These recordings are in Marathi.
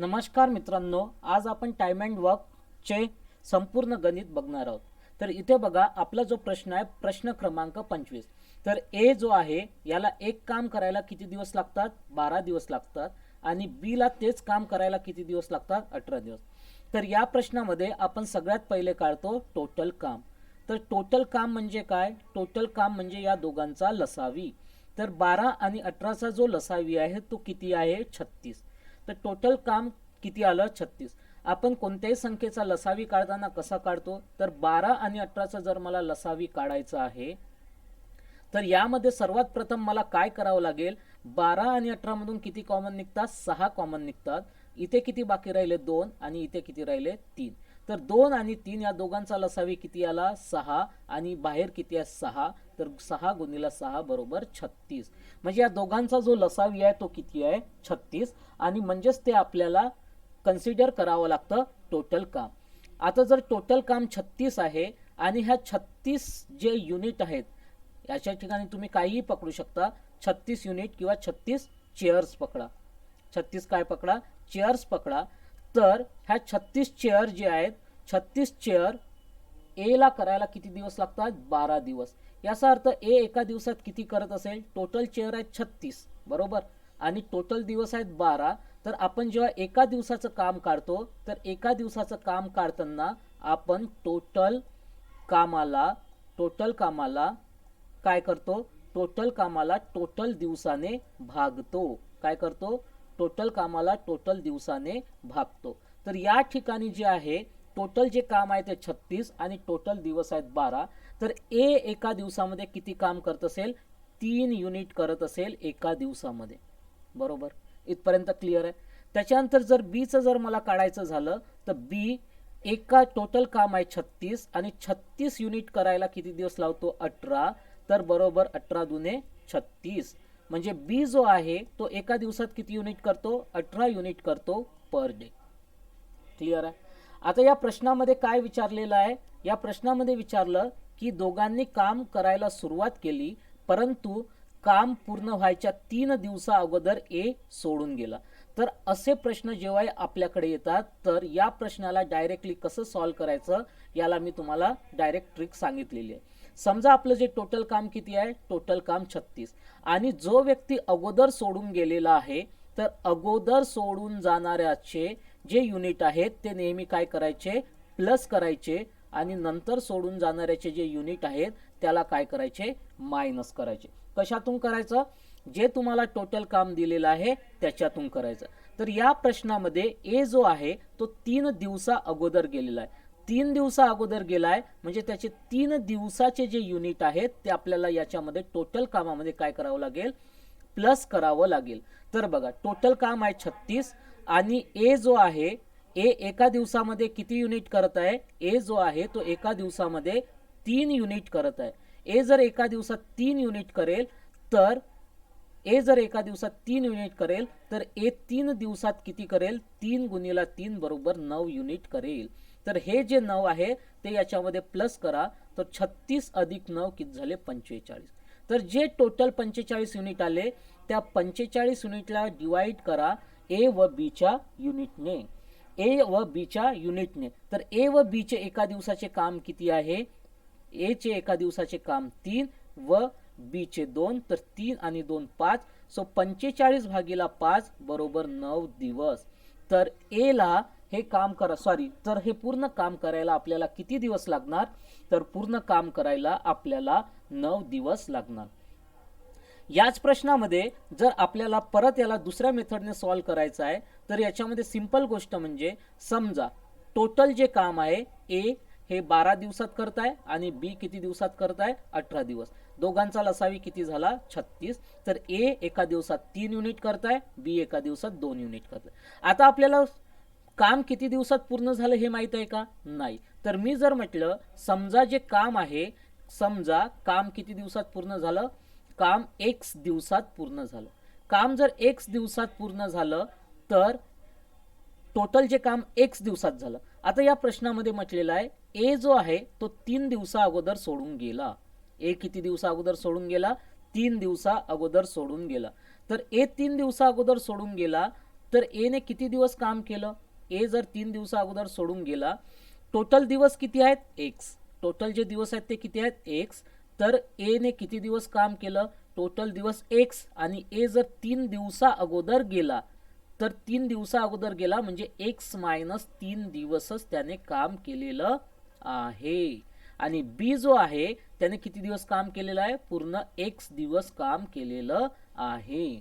नमस्कार मित्रांनो, आज आपण टाइम अँड वर्कचे संपूर्ण गणित बघणार आहोत. तर इथे बघा, आपला जो प्रश्न आहे प्रश्न क्रमांक 25. तर ए जो आहे याला एक काम करायला किती दिवस लागतात? 12 दिवस लागतात. आणि बी ला तेच काम करायला किती दिवस लागतात? 18 दिवस. तर या प्रश्नामध्ये आपण सगळ्यात पहिले काढतो टोटल काम. तर टोटल काम म्हणजे काय? टोटल काम म्हणजे या दोघांचा लसावी. तर 12 आणि 18चा जो लसावी आहे तो किती आहे? 36. तर टोटल काम किती आलं? 36. आपण कोणत्याही संख्येचा लसावी काढताना कसा काढतो? तर 12 आणि 18चा जर मला लसावी काढायचा आहे तर यामध्ये सर्वात प्रथम मला काय करावं लागेल? 12 आणि 18 मधून किती कॉमन निघतात? 6 कॉमन निघतात. इथे किती बाकी राहिले? 2. आणि इथे किती राहिले? 3. तर 2 आणि 3 या दोघांचा लसावी किती आला? 6. आणि बाहेर किती आहे? 6. तर 6 गुणिले 6 बरोबर 36. म्हणजे या दोघांचा जो लसावी आहे तो किती आहे? 36. आणि म्हणजेच ते आपल्याला कन्सिडर करावं लागतं टोटल काम. आता जर टोटल काम 36 आहे आणि ह्या 36 जे युनिट आहेत याच्या ठिकाणी तुम्ही काहीही पकडू शकता. 36 युनिट किंवा 36 चेअर्स पकडा. 36 काय पकडा? चेअर्स पकडा. तर ह्या 36 चेअर जे आहेत, 36 चेअर ए ला करायला किती दिवस लागतात? 12 दिवस. याचा अर्थ ए एका दिवसात किती करत असेल? टोटल चेअर आहेत 36 बरोबर, आणि टोटल दिवस आहेत 12. तर आपण जेव्हा एका दिवसाचं काम काढतो तर एका दिवसाचं काम काढताना आपण टोटल कामाला काय करतो? टोटल कामाला टोटल दिवसाने भागतो. काय करतो? टोटल कामाला टोटल दिवसाने भागतो. तर या ठिकाणी जे आहे टोटल जे काम आहे ते 36 आणि टोटल दिवस आहेत 12. तर ए एका दिवसामध्ये किती काम करत असेल? 3 युनिट करत असेल एका दिवसामध्ये. बरोबर, इथपर्यंत क्लिअर आहे. त्याच्यानंतर जर बीचं जर मला काढायचं झालं तर बी एका टोटल काम आहे 36 आणि 36 युनिट करायला किती दिवस लावतो? 18. तर बरोबर 18 दुने 36. म्हणजे बी जो आहे तो एका दिवसात किती युनिट करतो? 18 युनिट करतो पर डे. क्लिअर आहे. आता या प्रश्नामध्ये काय विचारलेलं आहे? या प्रश्नामध्ये विचारलं की दोघांनी काम करायला सुरुवात केली परंतु काम पूर्ण व्हायच्या 3 दिवसा अगोदर ए सोडून गेला. तर असे प्रश्न जेव्हा आपल्याकडे येतात तर या प्रश्नाला डायरेक्टली कसं सॉल्व्ह करायचं याला मी तुम्हाला डायरेक्ट ट्रिक सांगितलेली आहे. समजा आपलं जे टोटल काम किती आहे? टोटल काम 36. आणि जो व्यक्ती अगोदर सोडून गेलेला आहे तर अगोदर सोडून जाणाऱ्याचे जे युनिट आहेत ते नेहमी काय करायचे? प्लस करायचे. आणि नंतर सोडून जाणाऱ्याचे जे युनिट आहेत त्याला काय करायचे? मायनस करायचे. कशातून करायचं? जे तुम्हाला टोटल काम दिलेलं आहे त्याच्यातून करायचं. तर या प्रश्नामध्ये ए जो आहे तो 3 दिवसा अगोदर गेलेला आहे. 3 दिवसा अगोदर गेलाय म्हणजे त्याचे 3 दिवसाचे जे युनिट आहेत ते आपल्याला याच्यामध्ये टोटल कामामध्ये काय करावं लागेल? प्लस करावं लागेल. तर बघा, टोटल काम आहे 36 आणि ए जो आहे ए एका दिवसामध्ये किती युनिट करत आहे? ए जो आहे तो एका दिवसामध्ये 3 युनिट करत आहे. ए जर एका दिवसात 3 युनिट करेल तर ए जर एका दिवसात 3 युनिट करेल तर ए 3 दिवसात किती करेल? 3 गुणिले 3 बरोबर 9 युनिट करेल. तर हे जे 9 आहे ते याच्यामध्ये प्लस करा. तर 36 अधिक 9 किती झाले? 45. तर जे टोटल 45 युनिट आले त्या 45 युनिटला डिवाइड करा ए व बीच्या युनिटने. ए व बीच्या युनिटने. तर ए व बीचे एका दिवसाचे काम किती आहे? ए चे एका दिवसाचे काम 3 व बी चे 2. तर 3 आणि 2 5. सो 45 भागीला 5 बरोबर 9 दिवस. तर ए ला हे काम करा तर हे पूर्ण काम करायला आपल्याला किती दिवस लागणार? तर पूर्ण काम करायला आपल्याला 9 दिवस लागणार. याच प्रश्नामध्ये जर आपल्याला परत याला दुसऱ्या मेथडने सॉल्व्ह करायचं आहे तर याच्यामध्ये सिंपल गोष्ट म्हणजे समजा टोटल जे काम आहे ए हे 12 दिवसात करताय आणि बी किती दिवसात करताय? 18 दिवस. दोघांचा लसावी किती झाला? 36. तर ए एका दिवसात 3 युनिट करताय, बी एका दिवसात 2 युनिट करताय. आता आपल्याला काम किती दिवसात पूर्ण झालं हे माहित आहे का? नाही. तर मी जर म्हटलं समजा जे काम आहे, समजा काम किती दिवसात पूर्ण झालं? काम x दिवसात पूर्ण झालं. काम जर x दिवसात पूर्ण झालं तर टोटल जे काम x दिवसात झालं. आता या प्रश्नामध्ये म्हटलेलं आहे ए जो आहे तो 3 दिवसा अगोदर सोडून गेला. ए किती दिवसा अगोदर सोडून गेला? 3 दिवसा अगोदर सोडून गेला. तर ए 3 दिवसा अगोदर सोडून गेला तर ए ने किती दिवस काम केलं, ए जर 3 दिवसा अगोदर सोडून गेला, टोटल दिवस किती आहेत एक्स, टोटल जे दिवस आहेत ते किती आहेत एक्स, तर ए ने किती दिवस काम केलं, टोटल दिवस एक्स, आणि ए जर 3 दिवसा अगोदर गेला तर 3 दिवसा अगोदर गेला म्हणजे एक्स मायनस 3 दिवसच त्याने काम केलेलं आहे. आणि बी जो आहे त्याने किती दिवस काम केलेलं आहे, पूर्ण एक्स दिवस काम केलेलं आहे.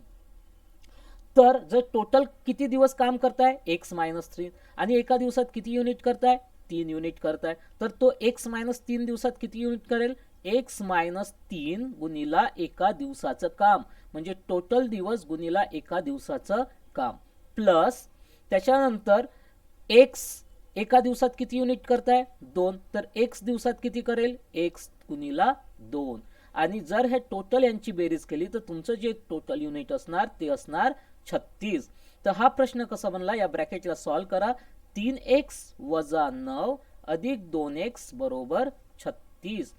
तर जर टोटल किती दिवस काम करताय एक्स मायनस 3, आणि एका दिवसात किती युनिट करताय 3 युनिट करताय, तर तो एक्स मायनस 3 दिवसात किती युनिट करेल, एक्स मायनस 3 गुणिला एका दिवसाचं काम, म्हणजे टोटल दिवस गुणिला एका दिवसाचं काम, प्लस त्याच्यानंतर एक्स एका दिवसात किती युनिट करताय 2, तर एक्स दिवसात किती करेल एक्स गुणिला 2, आणि जर हे टोटल यांची बेरीज केली तर तुमचं जे टोटल युनिट असणार ते असणार 36. तर हा प्रश्न कसा बनला, या ब्रॅकेटला सॉल्व करा. 3x वजा 9 अधिक 2x बरोबर 36.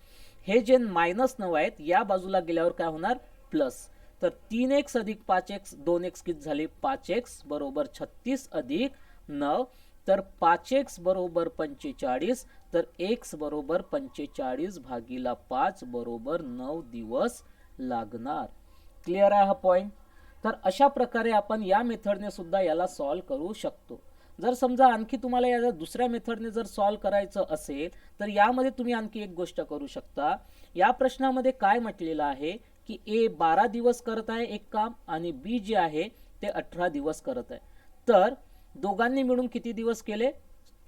हे जे -9 आहेत या बाजूला गेल्यावर काय होणार प्लस, तर 3x अधिक 5x 2x किती झाले 5x बरोबर 36 अधिक 9, तर 5x बरोबर 45, तर x बरोबर 45 भागिला 5 बरोबर 9 दिवस लागणार. क्लिअर आहे हा पॉइंट. तर अशा प्रकारे आपण या मेथडने सुद्धा याला सॉल्व करू शकतो. जर समजा आणखी तुम्हाला या दुसऱ्या मेथडने जर सॉल्व करायचं असेल तर यामध्ये तुम्ही आणखी एक गोष्ट करू शकता. या प्रश्नामध्ये काय म्हटलेलं आहे की ए 12 दिवस करत आहे एक काम आणि बी जे आहे ते 18 दिवस करत आहे. तर दोघांनी मिळून किती दिवस केले,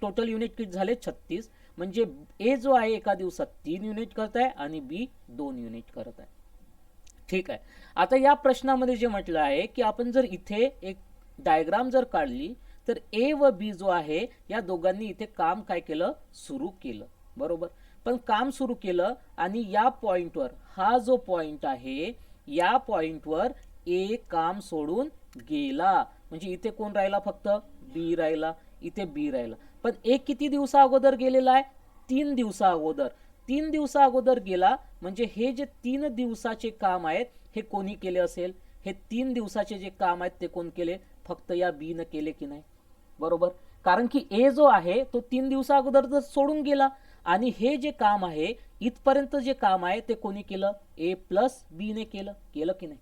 टोटल युनिट किती झाले 36, म्हणजे ए जो आहे एका दिवसात 3 युनिट करत आहे आणि बी 2 युनिट करत आहे. ठीक आहे. आता या प्रश्नामध्ये जे म्हटलं आहे की आपण जर इथे एक डायग्राम जर काढली तर ए व बी जो आहे या दोघांनी इथे काम काय केलं सुरू केलं, बरोबर. पण काम सुरू केलं आणि या पॉइंटवर, हा जो पॉइंट आहे या पॉइंटवर ए काम सोडून गेला, म्हणजे इथे कोण राहिला फक्त बी राहिला, इथे बी राहिला. पण ए किती दिवसा अगोदर गेलेला आहे 3 दिवसा अगोदर, 3 दिवसा अगोदर गेला म्हणजे हे जे 3 दिवसाचे काम आहेत हे कोणी केले असेल, हे 3 दिवसाचे जे काम आहेत ते कोण केले, फक्त या बी न केले की नाही, बरोबर. कारण की ए जो आहे तो 3 दिवसा अगोदर तर सोडून गेला आणि हे जे काम आहे इथपर्यंत जे काम आहे ते कोणी केलं, ए प्लस बी ने केलं, केलं की नाही.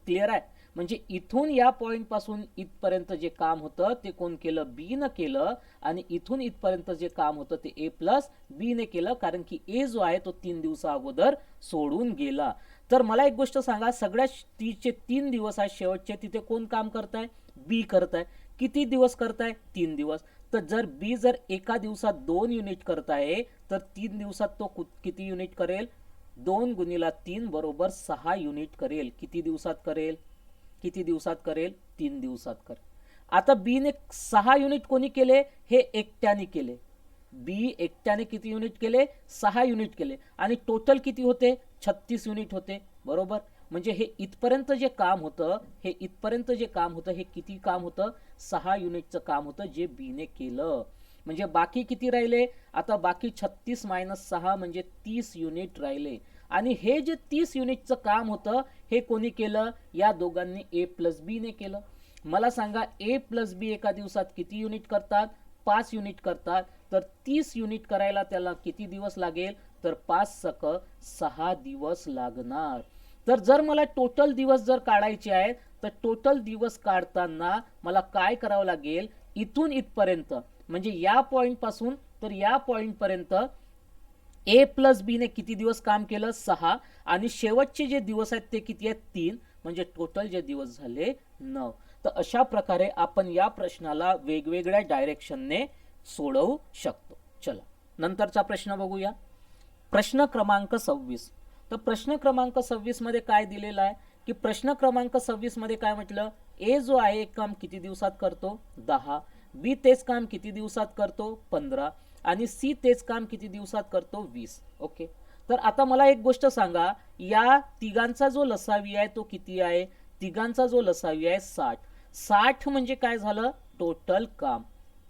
क्लिअर आहे. म्हणजे इथून या पॉइंट पासून इथपर्यंत जे काम होतं ते कोण केलं, बी न केलं, आणि इथून इथपर्यंत जे काम होतं ते ए प्लस बी ने केलं, कारण की ए जो आहे तो 3 दिवसा अगोदर सोडून गेला. तर मला एक गोष्ट सांगा, सगळ्या तीचे 3 दिवस आहे शेवटचे, तिथे कोण काम करताय, बी करताय. किती दिवस करताय 3 दिवस. तर जर बी जर एका दिवसात 2 युनिट करताय तर 3 दिवसात तो किती युनिट करेल, 2 गुणिला 3 बरोबर 6 युनिट करेल. किती दिवसात करेल, किती दिवसात करेल 3 दिवसात करेल. आता बी ने 6 युनिट कोणी केले, हे एकट्याने केले. बी एकट्याने किती युनिट केले, 6 युनिट केले, आणि टोटल किती होते 36 युनिट होते, बरोबर. म्हणजे हे इथपर्यंत जे काम होतं, हे इथपर्यंत जे काम होतं हे किती काम होतं, 6 युनिटचं काम होतं जे बी ने केलं. म्हणजे बाकी किती राहिले, आता बाकी 36 मायनस 6 म्हणजे 30 युनिट राहिले. आणि हे जे 30 युनिटचं काम होतं हे कोणी केलं, या दोघांनी ए प्लस बी ने केलं. मला सांगा ए प्लस बी एका दिवसात किती युनिट करतात, 5 युनिट करतात. तर 30 युनिट करायला त्याला किती दिवस लागेल, तर 5 सक 6 दिवस लागणार. तर जर मला टोटल दिवस जर काढायचे आहेत तर टोटल दिवस काढताना मला काय करावं लागेल, इथून इथपर्यंत म्हणजे या पॉइंट पासून तर या पॉइंट पर्यंत ए प्लस बी ने किती दिवस काम केलं 6, आणि शेवटचे जे दिवस आहेत ते किती आहेत 3, म्हणजे टोटल जे दिवस झाले 9. तर अशा प्रकारे आपण या प्रश्नाला वेगवेगळ्या डायरेक्शनने सोडवू शकतो. चला नंतरचा प्रश्न बघूया. प्रश्न क्रमांक 26. तर प्रश्न क्रमांक 26 मध्ये काय दिलेलं आहे की प्रश्न क्रमांक 26 मध्ये काय म्हटलं, ए जो आहे एक काम किती दिवसात करतो 10, बी तेच काम किती दिवसात करतो 15, आणि सी तेच काम किती दिवसात करतो 20. ओके. तर आता मला एक गोष्ट सांगा, या तिघांचा जो लसावी आहे तो किती आहे, तिघांचा जो लसावी आहे 60. 60 म्हणजे काय झालं, टोटल काम.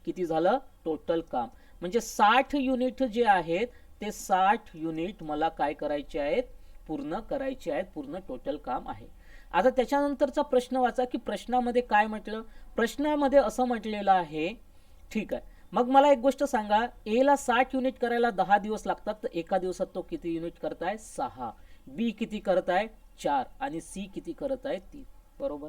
किती झालं, टोटल काम. म्हणजे 60 युनिट जे आहेत ते 60 युनिट मला काय करायचे आहेत, पूर्ण करायचे आहेत, पूर्ण टोटल काम आहे. आता त्याच्यानंतरचा प्रश्न वाचा की प्रश्नामध्ये काय म्हटलं. प्रश्नामध्ये असं म्हटलेलं आहे, ठीक आहे, मग मला एक गोष्ट सांगा, ए ला 60 युनिट करायला 10 दिवस लागतात, तर एका दिवसात तो किती युनिट करताय 6. बी किती करत आहे 4 आणि सी किती करत आहे 3. बरोबर.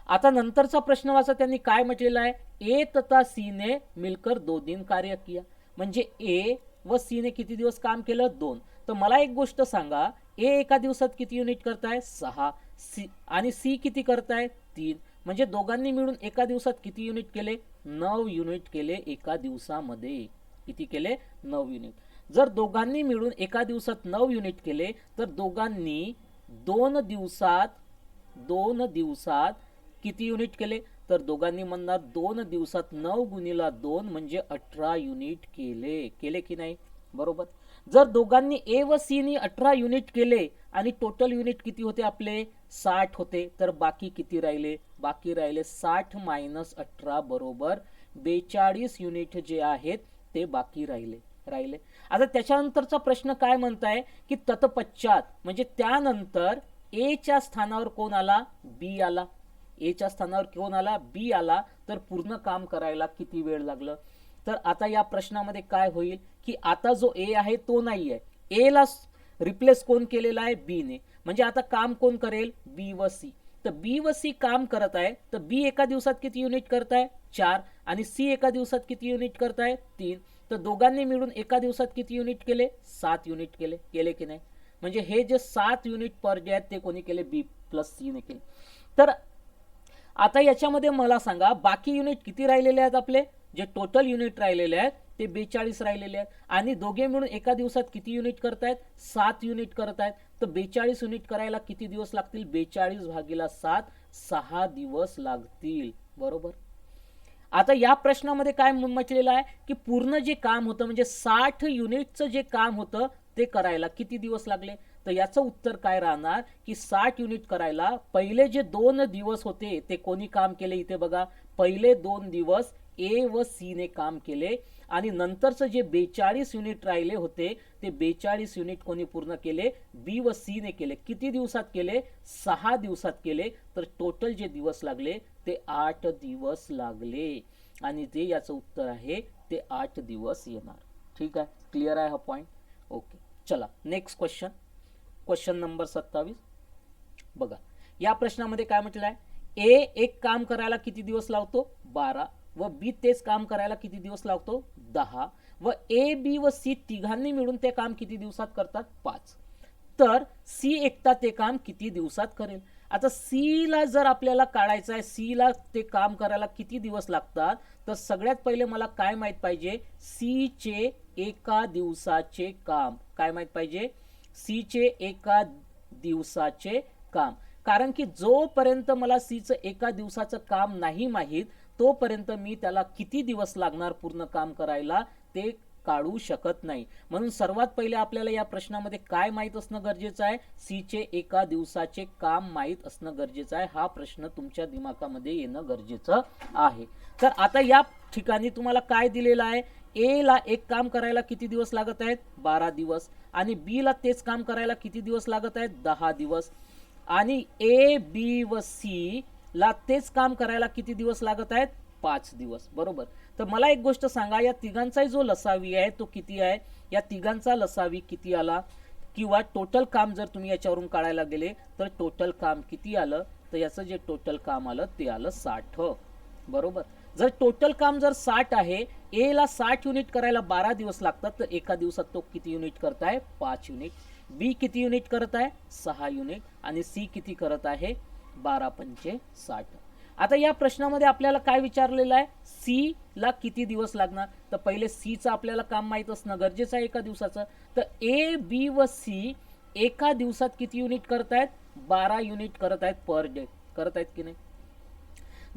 आता नंतरचा प्रश्न वाचा, त्यांनी काय म्हटलेला आहे, ए तथा सी ने मिलकर 2 दिन कार्य किया. म्हणजे ए व सी ने किती दिवस काम केलं 2. तर मला एक गोष्ट सांगा, ए एका दिवसात किती युनिट करताय 6, सी आणि सी किती करताय 3. म्हणजे दोघांनी मिळून एका दिवसात किती युनिट केले 9 युनिट केले एका दिवसामध्ये. किती केले 9 युनिट. जर दोघांनी मिळून एका दिवसात 9 युनिट केले तर दोघांनी 2 दिवसात किती युनिट केले, तर दोघांनी म्हणणार 2 दिवसात 9 गुणिला 2 म्हणजे 18 युनिट केले की नाही. बरोबर. जर दोघांनी ए व सी नी 18 युनिट केले आणि टोटल युनिट किती होते आपले 60 होते, तर बाकी किती राहिले, बाकी राहिले 60 मायनस 18 बरोबर 42 युनिट जे आहेत ते बाकी राहिले. आता त्याच्यानंतरचा प्रश्न काय म्हणताय की तत्पश्चात म्हणजे त्यानंतर ए च्या स्थानावर कोण आला, बी आला. ए च्या स्थानावर कोण आला, बी आला. तर पूर्ण काम करायला किती वेळ लागलं. तर आता या प्रश्नामध्ये काय होईल की आता जो ए आहे तो नाही आहे, ए ला रिप्लेस कोण केलेला आहे, बी ने. म्हणजे आता काम कोण करेल, बी व सी. तर बी व सी काम करत आहे, तर बी एका दिवसात किती युनिट करताय 4 आणि सी एका दिवसात किती युनिट करताय 3. तर दोघांनी मिळून एका दिवसात किती युनिट केले 7 युनिट केले की नाही. म्हणजे हे जे 7 युनिट पर डे आहेत ते कोणी केले, बी प्लस सी ने केले. तर आता याच्यामध्ये मला सांगा बाकी युनिट किती राहिलेले आहेत, आपले जे टोटल युनिट राहिलेले आहेत ते 42 राहिलेले आहेत आणि दोघे मिळून एका दिवसात किती युनिट करतायत 7 युनिट करतायत. तर 42 युनिट करायला किती दिवस लागतील, 42 भागीला 7 6 दिवस लागतील. बरोबर. आता या प्रश्नामध्ये काय म्हटलेलं आहे की पूर्ण जे काम होतं म्हणजे 60 युनिटचं जे काम होतं ते करायला किती दिवस लागले. तर याचं उत्तर काय राहणार की 60 युनिट करायला पहिले जे 2 दिवस होते ते कोणी काम केले, इथे बघा पहिले 2 दिवस ए व सी ने काम केले आणि नंतरचं जे 42 युनिट राहिले होते ते 42 युनिट कोणी पूर्ण केले, बी व सी ने केले. किती दिवसात केले, 6 दिवसात केले. तर टोटल जे दिवस लागले ते 8 दिवस लागले आणि ते याचं उत्तर आहे ते 8 दिवस येणार. ठीक आहे, क्लिअर आहे हा पॉइंट. ओके, चला नेक्स्ट क्वेश्चन नंबर 27 बघा. या प्रश्नामध्ये काय म्हटलं आहे, ए एक काम करायला किती दिवस लावतो 12 व बी तेच काम करायला किती दिवस लावतो 10 व ए बी व सी तिघांनी मिळून ते काम किती दिवसात करतात 5. तर सी एकटा ते काम किती दिवसात करेल. आता सी ला जर आपल्याला काढायचं आहे, सी ला ते काम करायला किती दिवस लागतात, तर सगळ्यात पहिले मला काय माहित पाहिजे, सी चे एका दिवसाचे काम काय माहित पाहिजे, सी चे एका दिवसाचे काम. कारण की जोपर्यंत मला सी चं एका दिवसाचं काम नाही माहीत तोपर्यंत मी त्याला किती दिवस लागणार पूर्ण काम करायला ते काढू शकत नाही. म्हणून सर्वात पहिले आपल्याला या प्रश्नामध्ये काय माहित असणं गरजेचं आहे, सी चे एका दिवसाचे काम माहित असणं गरजेचं आहे. हा प्रश्न तुमच्या दिमागामध्ये येणं गरजेचं आहे. तर आता या ठिकाणी तुम्हाला काय दिलेलं आहे, ए ला एक काम करायला किती दिवस लागत आहेत 12 दिवस आणि बी ला तेच काम करायला किती दिवस लागत आहेत 10 दिवस आणि ए बी व सी ला तेच काम करायला किती दिवस लागत आहेत 5 दिवस. बरोबर. तर मला एक गोष्ट सांगा, या तिघांचा जो लसावी आहे तो किती आहे, या तिघांचा लसावी किती आला किंवा टोटल काम जर तुम्ही याच्यावरून काढायला गेले तर टोटल काम किती आलं, तर याचं जे टोटल काम आलं ते आलं 60. बरोबर. जर टोटल काम जर 60 आहे, ए ला 60 युनिट करायला 12 दिवस लागतात, तर एका दिवसात तो किती युनिट करताय 5 युनिट. बी किती युनिट करत आहे 6 युनिट आणि सी किती करत आहे 12 पंचे 60. आता या प्रश्नामध्ये आपल्याला काय विचारलेलं आहे, सी ला किती दिवस लागणार, तर पहिले सी चं आपल्याला काम माहित असणं गरजेचं आहे एका दिवसाचं. तर ए बी व सी एका दिवसात किती युनिट करतायत 12 युनिट करत आहेत पर डे. करत आहेत की नाही.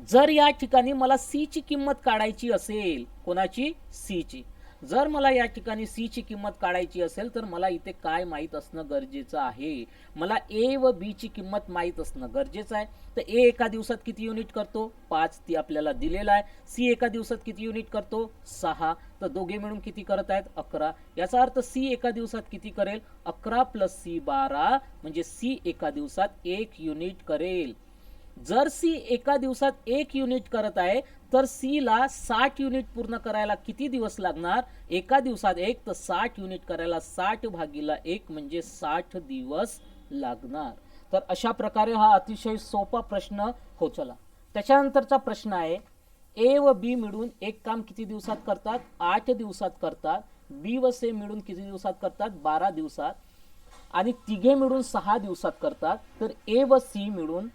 जर या ठिकाणी मला सी ची किंमत काढायची असेल, कोणाची, सी ची, जर मला या ठिकाणी सी ची किंमत काढायची असेल तर मला इथे काय माहीत असणं गरजेचं आहे, मला ए व बी ची किंमत माहीत असणं गरजेचं आहे. तर ए एका दिवसात किती युनिट करतो 5, ती आपल्याला दिलेला आहे. सी एका दिवसात किती युनिट करतो 6, तर दोघे मिळून किती करत आहेत 11. याचा अर्थ सी एका दिवसात किती करेल 11 प्लस सी 12, म्हणजे सी एका दिवसात 1 युनिट करेल. जर सी एका दिवसात 1 युनिट करत आहे तर सी ला 60 युनिट पूर्ण करायला किती दिवस लागणार, एका दिवसात 1 तर 60 युनिट करायला 60 भागीला 1 म्हणजे 60 दिवस लागणार. तर अशा प्रकारे हा अतिशय सोपा प्रश्न हो. चला त्याच्यानंतरचा प्रश्न आहे, ए व बी मिळून एक काम किती दिवसात करतात 8 दिवसात करतात. बी व सी मिळून किती दिवसात करतात 12 दिवसात. आणि तिघे मिळून 6 दिवसात करतात. तर ए व सी मिळून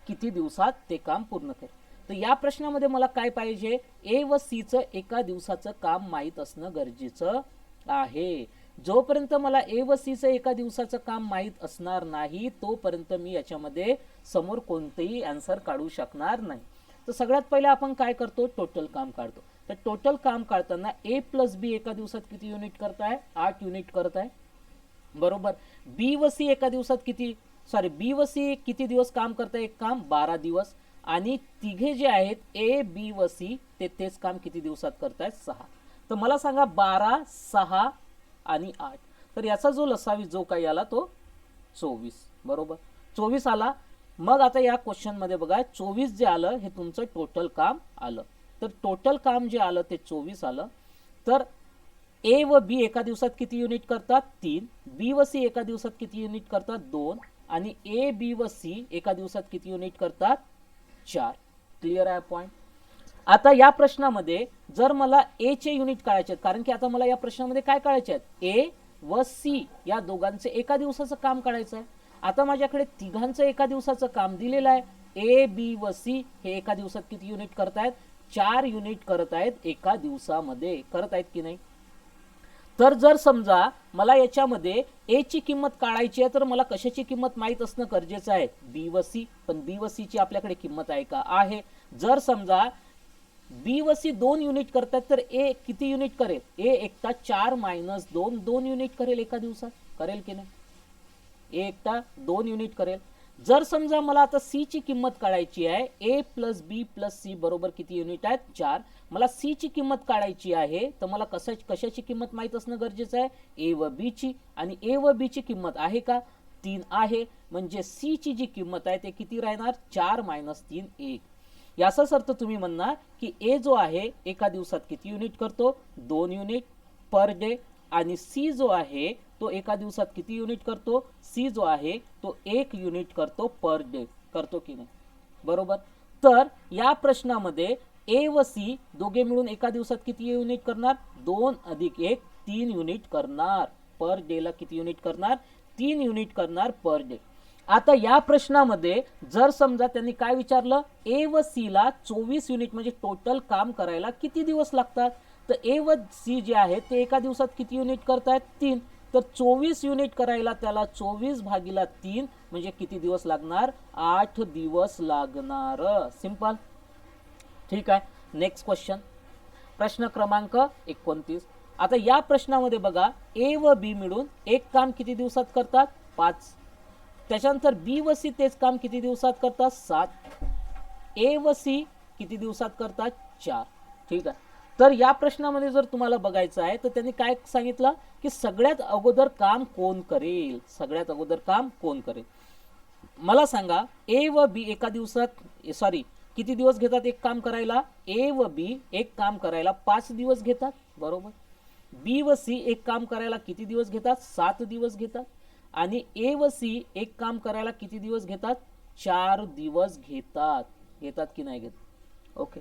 किती दिवसात ते काम पूर्ण करेल. तर या प्रश्नामध्ये मला काय पाहिजे, ए व सी चं एका दिवसाचं काम माहीत असणं गरजेचं आहे. जोपर्यंत मला ए व सी चं एका दिवसाचं काम माहीत असणार नाही तोपर्यंत मी याच्यामध्ये समोर कोणतेही आन्सर काढू शकणार नाही. तर सगळ्यात पहिले आपण काय करतो, टोटल काम काढतो. तर टोटल काम काढताना ए प्लस बी एका दिवसात किती युनिट करत आहे 8 युनिट करत आहे, बरोबर. बी व सी एका दिवसात किती बी व सी किती दिवस काम करत आहे, एक काम 12 दिवस. आणि तिघे जे आहेत ए बी व सी ते तेच काम किती दिवसात करतायत 6. तर मला सांगा 12, 6 आणि 8, तर याचा जो लसावी जो काही आला तो 24, बरोबर. 24 आला. मग आता या क्वेश्चन मध्ये बघा 24 जे आलं हे तुमचं टोटल काम आलं. तर टोटल काम जे आलं ते 24 आलं. तर ए व बी एका दिवसात किती युनिट करतात 3, बी व सी एका दिवसात किती युनिट करतात 2, आणि ए बी व सी एका दिवसात किती युनिट करतात 4. क्लिअर आहे पॉइंट. आता या प्रश्नामध्ये जर मला ए चे युनिट काढायचे आहेत, कारण की आता मला या प्रश्नामध्ये काय काढायचे आहेत, ए व सी या दोघांचे एका दिवसाचं काम काढायचं आहे. आता माझ्याकडे तिघांचं एका दिवसाचं काम दिलेलं आहे. ए बी व सी हे एका दिवसात किती युनिट करतायत 4 युनिट करत आहेत एका दिवसामध्ये, करत आहेत की नाही. तर जर समजा मला याच्यामध्ये ए ची किंमत काढायची आहे तर मला कशाची किंमत माहीत असणं गरजेचं आहे बी व सी. पण बी व सी ची आपल्याकडे किंमत आहे का, आहे. जर समजा बी व सी 2 युनिट करतात तर ए किती युनिट करेल, ए एकटा 4 मायनस 2 2 युनिट करेल एका दिवसात, करेल की नाही. ए एकटा 2 युनिट करेल. जर समजा मला आता सी ची किंमत काढायची आहे, ए प्लस बी प्लस सी बरोबर किती युनिट आहेत 4. मला सी ची किंमत काढायची आहे तर मला कशाची किंमत माहीत असणं गरजेचं आहे ए व बी ची. आणि ए व बी ची किंमत आहे का 3 आहे, म्हणजे सी ची जी किंमत आहे ते किती राहणार 4 मायनस 3 1. याचाच अर्थ तुम्ही म्हणणार की ए जो आहे एका दिवसात किती युनिट करतो 2 युनिट पर डे. आणि सी जो आहे तो एका दिवसात किती युनिट करतो, सी जो आहे तो 1 युनिट करतो पर डे, करतो की नाही, बरोबर. तर या प्रश्नामध्ये ए व सी दोघे मिळून एका दिवसात किती युनिट करणार 2 अधिक 1 3 युनिट करणार. पर डे ला किती युनिट करणार 3 युनिट करणार पर डे. आता या प्रश्नामध्ये जर समजा त्यांनी काय विचारलं, ए व सी ला 24 युनिट म्हणजे टोटल काम करायला किती दिवस लागतात. तर ए व सी जे आहे ते एका दिवसात किती युनिट करतायत 3, तर 24 युनिट करायला त्याला 24 भागीला 3 म्हणजे किती दिवस लागणार 8 दिवस लागणार. सिंपल. ठीक आहे. नेक्स्ट क्वेश्चन, प्रश्न क्रमांक 29. आता या प्रश्नामध्ये बघा ए व बी मिळून एक काम किती दिवसात करतात 5. त्याच्यानंतर बी व सी तेच काम किती दिवसात करतात 7. ए व सी किती दिवसात करतात 4. ठीक आहे. तर या प्रश्नामध्ये जर तुम्हाला बघायचं आहे तर त्यांनी काय सांगितलं की सगळ्यात अगोदर काम कोण करेल, सगळ्यात अगोदर काम कोण करेल. मला सांगा ए व बी एका दिवसात किती दिवस घेतात एक काम करायला, ए व बी एक काम करायला 5 दिवस घेतात, बरोबर. बी व सी एक काम करायला किती दिवस घेतात 7 दिवस घेतात. आणि ए व सी एक काम करायला किती दिवस घेतात 4 दिवस घेतात. घेतात की नाही घेत. ओके.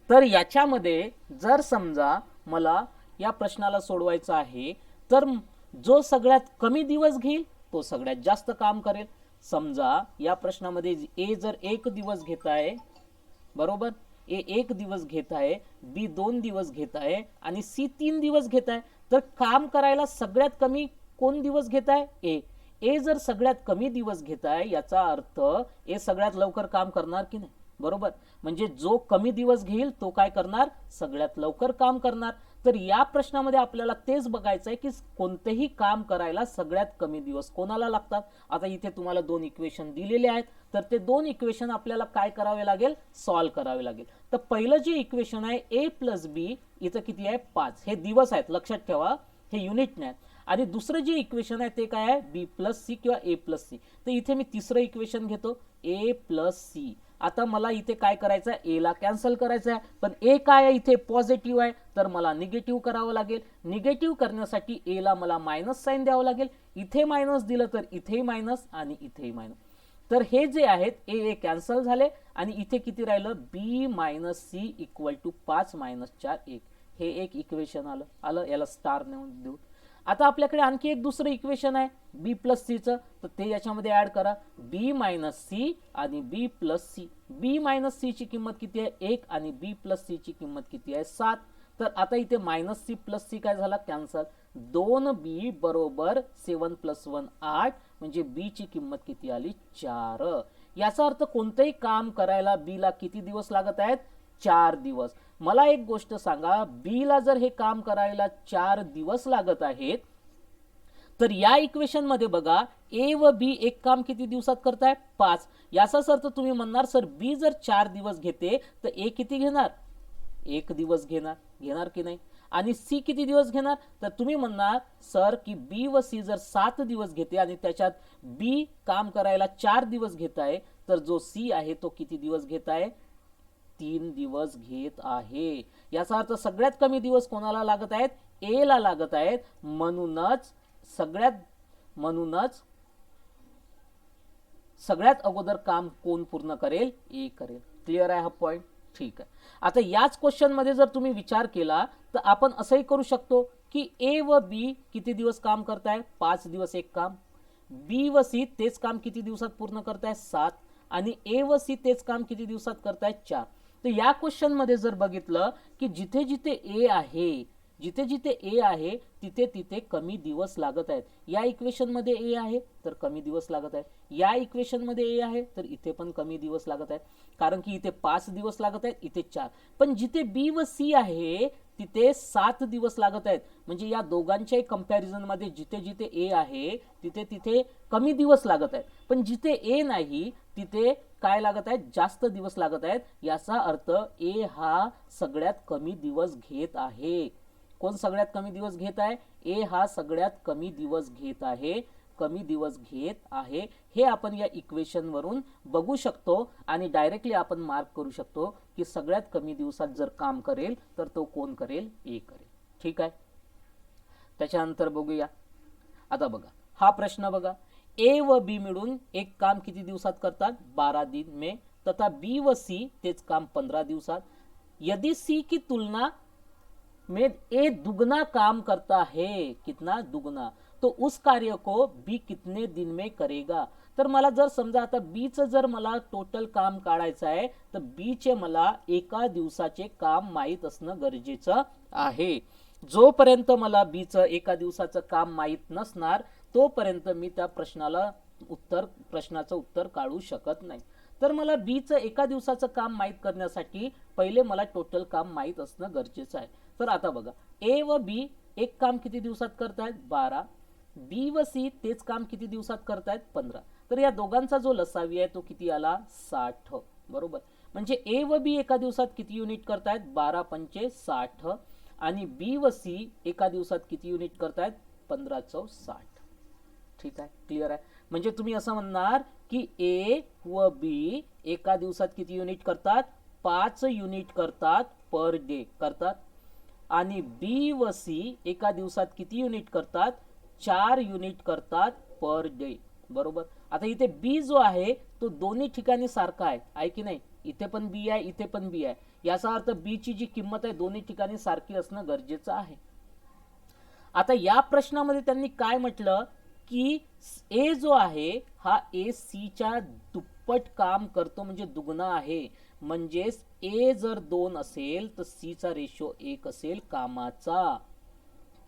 तर याच्यामध्ये जर समजा मला या प्रश्नाला सोडवायचं आहे तर जो सगळ्यात कमी दिवस घेईल तो सगळ्यात जास्त काम करेल. समजा या प्रश्नामध्ये ए जर 1 दिवस घेत आहे, बरोबर, ए 1 दिवस घेत आहे, बी 2 दिवस घेत आहे आणि सी 3 दिवस घेत आहे. तर काम करायला सगळ्यात कमी कोण दिवस घेत आहे ए. ए जर सगळ्यात कमी दिवस घेत आहे याचा अर्थ ए सगळ्यात लवकर काम करणार की नाही, बरोबर. म्हणजे जो कमी दिवस घेईल तो काय करणार सगळ्यात लवकर काम करणार. तर या प्रश्नामध्ये आपल्याला तेच बघायचं आहे की कोणतेही काम करायला सगळ्यात कमी दिवस कोणाला लागतात. आता इथे तुम्हाला दोन इक्वेशन दिलेले आहेत, तर ते दोन इक्वेशन आपल्याला काय करावे लागेल, सॉल्व्ह करावे लागेल. तर पहिलं जे इक्वेशन आहे ए प्लस बी, इथं किती आहे 5, हे दिवस आहेत लक्षात ठेवा, हे युनिट नाही. आणि दुसरं जे इक्वेशन आहे ते काय आहे, बी प्लस सी किंवा ए प्लस सी. तर इथे मी तिसरं इक्वेशन घेतो ए प्लस सी. आता मला इथे काय करायचं आहे, ए ला कॅन्सल करायचं आहे, पण ए काय आहे इथे पॉझिटिव्ह आहे, तर मला निगेटिव्ह करावं लागेल. निगेटिव्ह करण्यासाठी ए ला मला मायनस साइन द्यावं लागेल. इथे मायनस दिलं तर इथेही मायनस आणि इथेही मायनस. तर हे जे आहेत ए कॅन्सल झाले आणि इथे किती राहिलं, B minus C equal to 5 minus 4 1. हे एक इक्वेशन आलं, याला स्टार नेऊन देऊ. आता आपल्याकडे आणखी एक दुसरं इक्वेशन आहे बी प्लस सी चं, तर ते याच्यामध्ये ऍड करा, बी मायनस सी आणि बी प्लस सी. बी मायनस सी ची किंमत किती आहे 1 आणि बी प्लस सी ची किंमत किती आहे 7. तर आता इथे मायनस सी प्लस सी काय झाला, कॅन्सल. 2b बरोबर 7 प्लस 1 8, म्हणजे बी ची किंमत किती आली 4. याचा अर्थ कोणतेही काम करायला बी ला किती दिवस लागत आहेत, 4 दिवस. मला एक गोष्ट सांगा, बी ला जर हे काम करायला 4 दिवस लागत आहेत, तर या इक्वेशन मध्ये बघा ए व बी एक काम किती दिवसात करताय 5. याचाच अर्थ तुम्ही म्हणणार सर बी जर 4 दिवस घेते तर ए किती घेणार, 1 दिवस घेणार की नाही. आणि सी किती दिवस घेणार, तर तुम्ही म्हणणार सर की बी व सी जर 7 दिवस घेते आणि त्याच्यात बी काम करायला 4 दिवस घेत आहे, तर जो सी आहे तो किती दिवस घेत आहे, 3 दिवस घेत आहे. याचा अर्थ सगळ्यात कमी दिवस कोणाला लागत आहेत, ए ला लागत आहेत. म्हणूनच सगळ्यात अगोदर काम कोण पूर्ण करेल, ए करेल. क्लिअर आहे हा पॉइंट, ठीक आहे. आता याच क्वेश्चन मध्ये जर तुम्ही विचार केला तर आपण असंही करू शकतो की ए व बी किती दिवस काम करताय, 5 दिवस एक काम. बी व सी तेच काम किती दिवसात पूर्ण करताय 7, आणि ए व सी तेच काम किती दिवसात करताय 4. तर या क्वेश्चन मध्ये जर बघितलं की जिथे जिथे ए आहे तिथे तिथे कमी दिवस लागत आहेत. या इक्वेशन मध्ये ए आहे तर कमी दिवस लागत आहेत, या इक्वेशन मध्ये ए आहे तर इथे पण कमी दिवस लागत आहेत, कारण की इथे 5 दिवस लागत आहेत, इथे 4. पण जिथे बी व सी आहे तिथे 7 दिवस लागत आहेत. म्हणजे या दोघांच्याही कंपॅरिझन मध्ये जिथे जिथे ए आहे तिथे तिथे कमी दिवस लागत आहेत, पण जिथे ए नाही तिथे काय लागत आहेत, जास्त दिवस लागत आहेत. याचा अर्थ ए हा सगळ्यात कमी दिवस घेत आहे. कोण सगळ्यात कमी दिवस घेत आहे, ए हा सगळ्यात कमी दिवस घेत आहे. हे आपण या इक्वेशन वरून बघू शकतो आणि डायरेक्टली आपण मार्क करू शकतो की सगळ्यात कमी दिवसात जर काम करेल तर तो कोण करेल, ए करेल. ठीक आहे. त्याच्यानंतर बघूया. आता बघा हा प्रश्न बघा, ए व बी मिळून एक काम किती दिवसात करतात, 12 दिन में, तथा बी व सी तेच काम 15 दिवसात. यदि सी की तुलना में ए दुगना काम करता है, कितना दुगना, तो उस कार्य को बी कितने दिन में करेगा. तर मला जर समजा आता बी चं जर मला टोटल काम काढायचं आहे तर बी चे मला एका दिवसाचे काम माहित असणं गरजेचं आहे. जोपर्यंत मला बी चं एका दिवसाचं काम माहित नसणार तोपर्यंत मी त्या प्रश्नाचं उत्तर काढू शकत नाही. तर मला बी चं एका दिवसाचं काम माहित करण्यासाठी पहिले मला टोटल काम माहित असणं गरजेचं आहे. तर आता बघा ए व बी एक काम किती दिवसात करतायत 12, बी व सी तेच काम किती दिवसात करतायत 15. तर या दोघांचा जो लसावी आहे तो किती आला 60, बरोबर. म्हणजे ए व बी एका दिवसात किती युनिट करतायत 12 पंचे 60, आणि बी व सी एका दिवसात किती युनिट करतायत 15 चौ 60. ठीक आहे, क्लिअर आहे. म्हणजे तुम्ही असं म्हणणार की ए व बी एका दिवसात किती युनिट करतात, 5 युनिट करतात पर डे करतात, आणि बी व सी एका दिवसात किती युनिट करतात, 4 युनिट करतात पर डे, बरोबर. आता इथे बी जो आहे तो दोन्ही ठिकाणी सारखा आहे की नाही, इथे पण बी आहे इथे पण बी आहे. याचा अर्थ बी ची जी किंमत आहे दोन्ही ठिकाणी सारखी असणं गरजेचं आहे. आता या प्रश्नामध्ये त्यांनी काय म्हटलं की ए जो आहे हा ए सी च्या दुप्पट काम करतो, म्हणजे दुगना आहे. म्हणजेच ए जर 2 असेल तर सी चा रेशो 1 असेल कामाचा.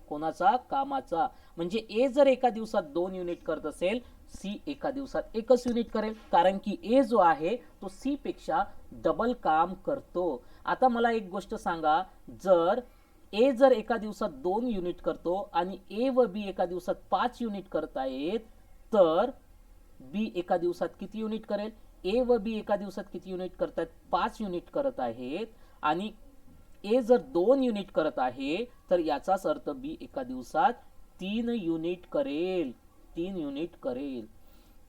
कोणाचा, कामाचा. म्हणजे ए जर एका दिवसात 2 युनिट करत असेल, सी एका दिवसात 1च युनिट करेल, कारण की ए जो आहे तो सी पेक्षा डबल काम करतो. आता मला एक गोष्ट सांगा, जर ए जर एका दिवसात 2 युनिट करतो आणि ए व बी एका दिवसात 5 युनिट करतायत, तर बी एका दिवसात किती युनिट करेल? ए व बी एका दिवसात किती युनिट करतात? 5 युनिट करत आहेत. आणि ए जर 2 युनिट करत आहे, तर याचाच अर्थ बी एका दिवसात 3 युनिट करेल. 3 युनिट करेल.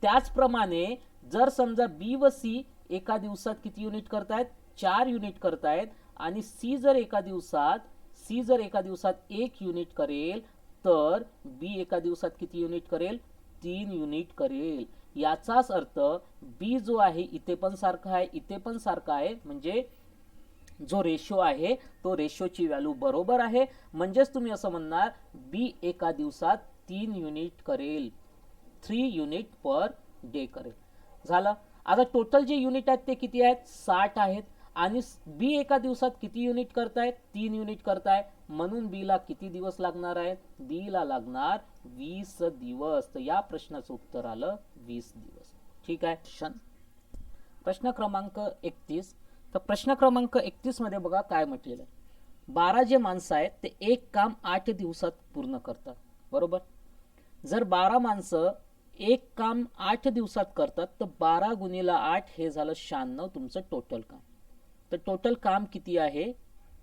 त्याचप्रमाणे जर समजा बी व सी एका दिवसात किती युनिट करतायत? 4 युनिट करतायत. आणि सी जर एका दिवसात 1 युनिट करेल, तर बी एका दिवसात किती युनिट करेल? 3 युनिट करेल. याचाच अर्थ बी जो आहे इथे पण सारखा आहे, इथे पण सारखा आहे, म्हणजे जो रेशो आहे तो रेशोची व्हॅल्यू बरोबर आहे. म्हणजेच तुम्ही असं म्हणणार बी एका दिवसात 3 युनिट करेल, 3 युनिट पर डे करेल. झालं. आता टोटल जे युनिट आहेत ते किती आहेत? 60 आहेत. आणि बी एका दिवसात किती युनिट करतायत? 3 युनिट करताय. म्हणून बी ला किती दिवस लागणार आहेत? बी ला लागणार 20 दिवस. तर या प्रश्नाचं उत्तर आलं 20 दिवस. ठीक आहे. प्रश्न क्रमांक 31. तर प्रश्न क्रमांक 31 मध्ये बघा काय म्हटलेलं आहे. 12 जे माणसं आहेत ते एक काम 8 दिवसात पूर्ण करतात, बरोबर. जर 12 माणसं एक काम 8 दिवसात करतात, तर 12 गुणिला 8 हे झालं 96 तुमचं टोटल काम. तर टोटल काम किती आहे?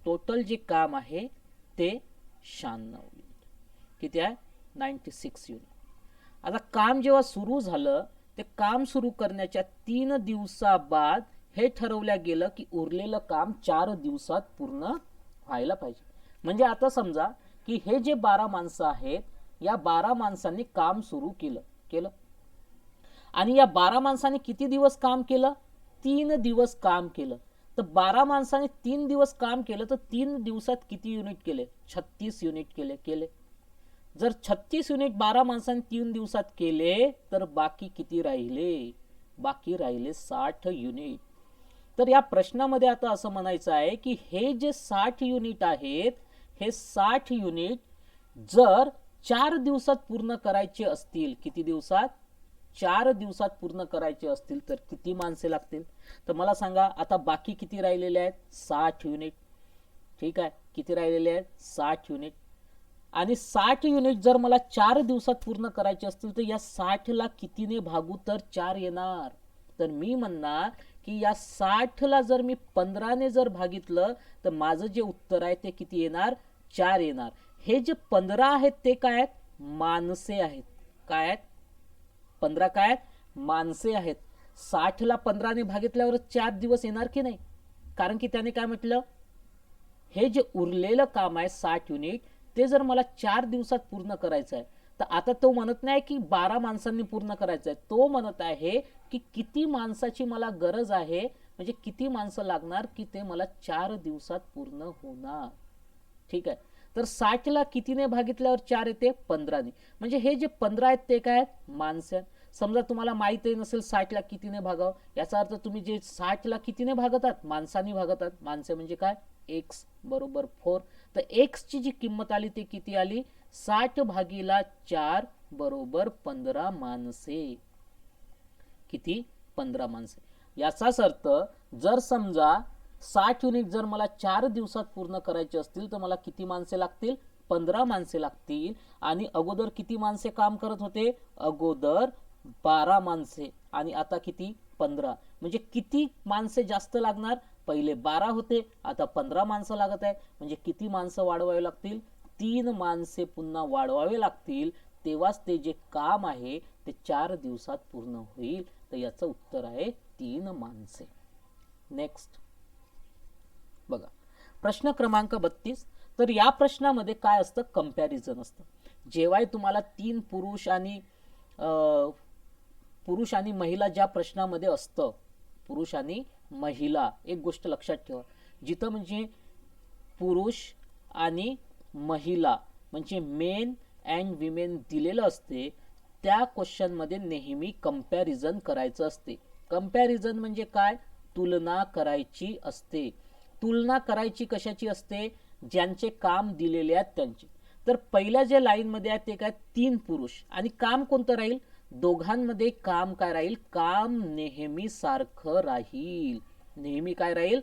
टोटल जे काम आहे ते 96 युनिट. किती आहे? 96 युनिट. आता काम जेव्हा सुरू झालं, ते काम सुरू करण्याच्या 3 दिवसाबाद हे ठरवलं गेलं की उरलेलं काम 4 दिवसात पूर्ण व्हायला पाहिजे. म्हणजे आता समजा की हे जे 12 माणसं आहेत, या 12 माणसांनी काम सुरू केलं आणि या 12 माणसांनी किती दिवस काम केलं? 3 दिवस काम केलं. तर 12 माणसांनी 3 दिवस काम केलं, तर 3 दिवसात किती युनिट केले? 36 युनिट केले. जर 36 युनिट 12 माणसांनी 3 दिवसात केले, तर बाकी किती राहिले? बाकी राहिले 60 युनिट. तर या प्रश्नामध्ये आता असं म्हणायचं आहे की हे जे 60 युनिट आहेत, हे 60 युनिट जर 4 दिवसात पूर्ण करायचे असतील, किती दिवसात? 4 दिवसात पूर्ण करायचे असतील, तर किती माणसे लागतील? तर मला सांगा आता बाकी किती राहिलेले आहेत? 60 युनिट. ठीक आहे. किती राहिलेले आहेत? 60 युनिट. आणि 60 युनिट जर मला 4 दिवसात पूर्ण करायचे असतील, तर या 60 ला कितीने भागू तर 4 येणार. तर मी म्हणणार की या 60 ला जर मी 15 ने जर भागितलं, तर माझं जे उत्तर आहे ते किती येणार? 4 येणार. हे जे 15 आहेत ते काय आहेत? माणसे आहेत. काय आहेत? 15 काय आहेत? माणसे आहेत. 60 ला 15 ने भागितल्यावर 4 दिवस येणार की नाही? कारण की त्याने काय म्हटलं? हे जे उरलेलं काम आहे 60 युनिट, ते जर मला 4 दिवसात पूर्ण करायचं आहे, तर आता तो म्हणत नाही की 12 माणसांनी पूर्ण करायचं आहे. तो म्हणत आहे की किती माणसाची मला गरज आहे, म्हणजे किती माणसं लागणार की ते मला 4 दिवसात पूर्ण होणार. ठीक आहे. तर 60 ला कितीने भागितल्यावर 4 येते? 15 ने. म्हणजे हे जे 15 आहेत ते काय आहेत? माणसं. समजा तुम्हाला माहिती नसेल 60 ला कितीने भागावं, याचा अर्थ तुम्ही जे 60 ला कितीने भागतात? माणसांनी भागतात. माणसे म्हणजे काय? x बरोबर 4. तर x ची जी किंमत आली ते किती आली? 60 भागीला 4 बरोबर 15 माणसे. किती? 15 माणसे. याचाच अर्थ जर समजा 60 युनिट जर मला 4 दिवसात पूर्ण करायचे असतील, तर मला किती माणसे लागतील? 15 माणसे लागतील. आणि अगोदर किती माणसे काम करत होते? अगोदर 12 माणसे आणि आता किती? 15. म्हणजे किती माणसे जास्त लागणार? पहिले 12 होते, आता 15 माणसं लागत आहे. म्हणजे किती माणसं वाढवावे लागतील? 3 माणसे पुन्हा वाढवावे लागतील. तेव्हाच ते जे काम आहे ते 4 दिवसात पूर्ण होईल. तर याचं उत्तर आहे 3 माणसे. नेक्स्ट बघा प्रश्न क्रमांक 32. तर या प्रश्नामध्ये काय असतं? कंपॅरिझन असतं. जेव्हा तुम्हाला 3 पुरुष आणि महिला ज्या प्रश्नामध्ये असतं, पुरुष आणि महिला, एक गोष्ट लक्षात ठेवा, जिथं म्हणजे पुरुष आणि महिला म्हणजे मेन अँड विमेन दिलेलं असते, त्या क्वेश्चन मध्ये नेहमी कंपॅरिझन करायचं असते. कंपॅरिझन म्हणजे काय? तुलना करायची असते. तुलना करायची कशाची असते? ज्यांचे काम दिलेले आहेत त्यांची. तर पहिल्या जे लाईन मध्ये आहे ते काय? 3 पुरुष आणि काम कोणतं राहील? दोघांमध्ये काम काय राहील? काम नेहमी सारखं राहील. नेहमी काय राहील?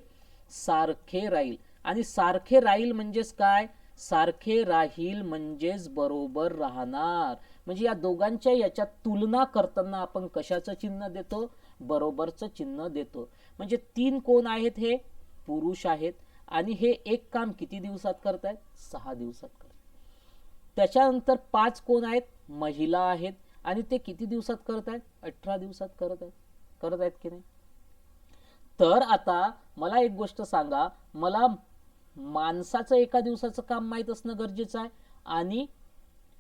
सारखे राहील. आणि सारखे राहील म्हणजेच काय? सारखे राहील म्हणजेच बरोबर राहणार. म्हणजे या दोघांच्या याच्यात तुलना करताना आपण कशाचं चिन्ह देतो? बरोबरचं चिन्ह देतो. म्हणजे 3 कोण आहेत? हे पुरुष आहेत आणि हे एक काम किती दिवसात करतायत? 6 दिवसात करतात. त्याच्यानंतर 5 कोण आहेत? महिला आहेत आणि ते किती दिवसात करतायत? 18 दिवसात करत आहेत की नाही? तर आता मला एक गोष्ट सांगा, मला माणसाचं एका दिवसाचं काम माहीत असणं गरजेचं आहे आणि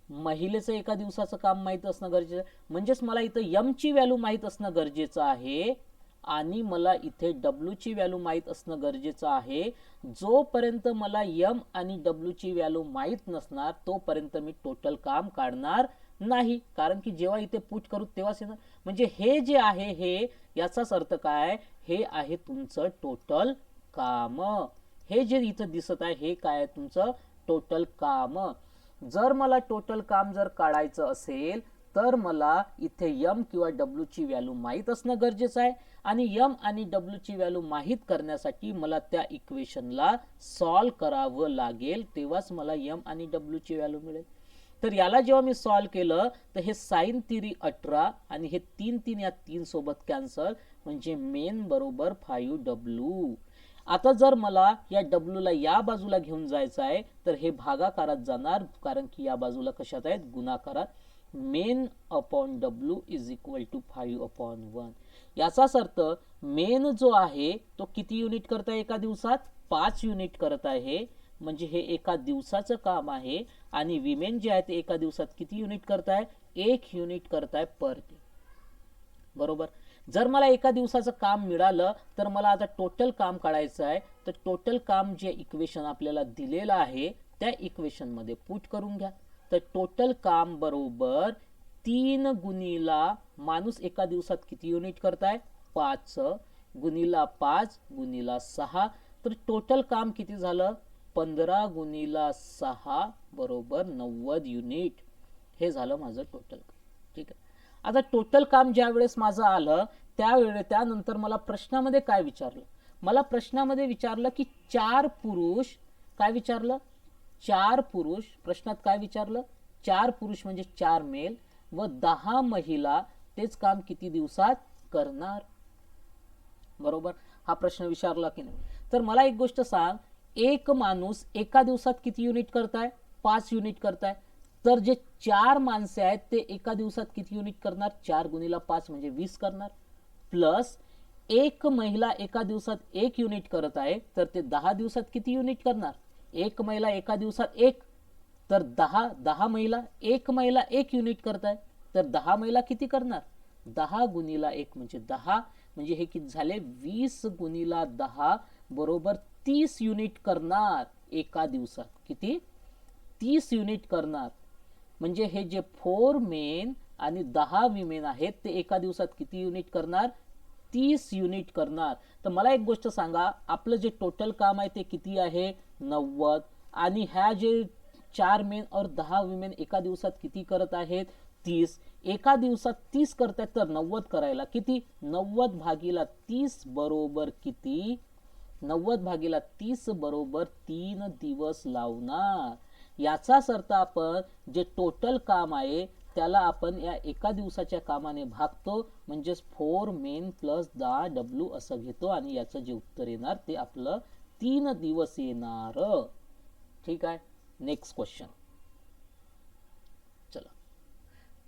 महिलेचं एका दिवसाचं काम माहीत असणं गरजेचं आहे. म्हणजेच मला इथं यम ची व्हॅल्यू माहीत असणं गरजेचं आहे आणि मला इथे डब्ल्यू ची व्हॅल्यू माहीत असणं गरजेचं आहे. जोपर्यंत मला यम आणि डब्ल्यू ची व्हॅल्यू माहीत नसणार तोपर्यंत मी टोटल काम काढणार नाही. कारण की जेव्हा इथे पुट करू तेव्हाच येणार. म्हणजे हे जे आहे हे याचाच अर्थ काय? हे आहे तुमचं टोटल काम. हे जे इथं दिसत आहे हे काय आहे? तुमचं टोटल काम. जर मला टोटल काम जर काढायचं असेल तर मला इथे यम किंवा डब्ल्यू ची व्हॅल्यू माहीत असणं गरजेचं आहे आणि यम आणि डब्ल्यू ची व्हॅल्यू माहीत करण्यासाठी मला त्या इक्वेशनला सॉल्व करावं लागेल. तेव्हाच मला यम आणि डब्ल्यू ची व्हॅल्यू मिळेल. तर याला जेव्हा मी सॉल्व केलं तर हे साइन थिरी 18 आणि हे 3 3 या 3 सोबत कॅन्सल. म्हणजे मेन बरोबर 5W. आता जर मला या डब्ल्यू ला या बाजूला घेऊन जायचं आहे तर हे भागाकारात जाणार कारण की या बाजूला कशात आहेत? गुणाकारात. Men upon W is equal to 5/1. याचाच अर्थ मेन जो आहे तो किती युनिट करत आहे एका दिवसात? 5 युनिट करत आहे. म्हणजे हे एका दिवसाचं काम आहे आणि विमेन जे आहे ते एका दिवसात किती युनिट करत आहे? 1 युनिट करत आहे पर डे. बरोबर. जर मला एका दिवसाचं काम मिळालं तर मला आता टोटल काम काढायचं आहे. तर टोटल काम जे इक्वेशन आपल्याला दिलेलं आहे त्या इक्वेशन मध्ये पुट करून घ्या. तर टोटल काम बरोबर 3 गुणिला माणूस एका दिवसात किती युनिट करताय? 5 गुणिला 5 गुणिला 6. तर टोटल काम किती झालं? 15 गुणिला 6 बरोबर 90 युनिट. हे झालं माझं टोटल. ठीक आहे. आता टोटल काम ज्या वेळेस माझं आलं त्यानंतर मला प्रश्नामध्ये काय विचारलं? मला प्रश्नामध्ये विचारलं की 4 पुरुष. काय विचारलं? 4 पुरुष. प्रश्नात काय विचारलं? 4 पुरुष म्हणजे 4 मेल व 10 महिला तेच काम किती दिवसात करणार? बरोबर. हा प्रश्न विचारला की नाही? तर मला एक गोष्ट सांग, एक माणूस एका दिवसात किती युनिट करताय? 5 युनिट करताय. तर जे 4 माणसे आहेत ते एका दिवसात किती युनिट करणार? 4 गुणिला 5 म्हणजे 20 करणार. प्लस एक महिला एका दिवसात 1 युनिट करत आहे तर ते 10 दिवसात किती युनिट करणार? एक महिला एका दिवसात 1 तर 10 महिला, एक महिला 1 युनिट करताय तर 10 महिला किती करणार? 10 गुणिला 1 म्हणजे 10. म्हणजे हे किती झाले? 20 गुणिला 10 बरोबर 30 युनिट करणार एका दिवसात. किती? 30 युनिट करणार. म्हणजे हे जे 4 मेन आणि 10 विमेन आहेत ते एका दिवसात किती युनिट करणार? 30 युनिट करणार. तर मला एक गोष्ट सांगा, आपलं जे टोटल काम आहे ते किती आहे? 90. आणि ह्या जे 4 मेन और 10 विमेन एका दिवसात किती करत आहेत? 30. एका दिवसात 30 करतात तर 90 करायला किती? 90 भागीला 30 बरोबर किती? 90 भागीला 30 बरोबर 3 दिवस लावणार. याचाच अर्थ आपण जे टोटल काम आहे त्याला आपण या एका दिवसाच्या कामाने भागतो. म्हणजेच 4 मेन प्लस 10 डब्ल्यू असं घेतो आणि याचं जे उत्तर येणार ते आपलं 3 दिवस येणार. ठीक आहे. Next question. चला,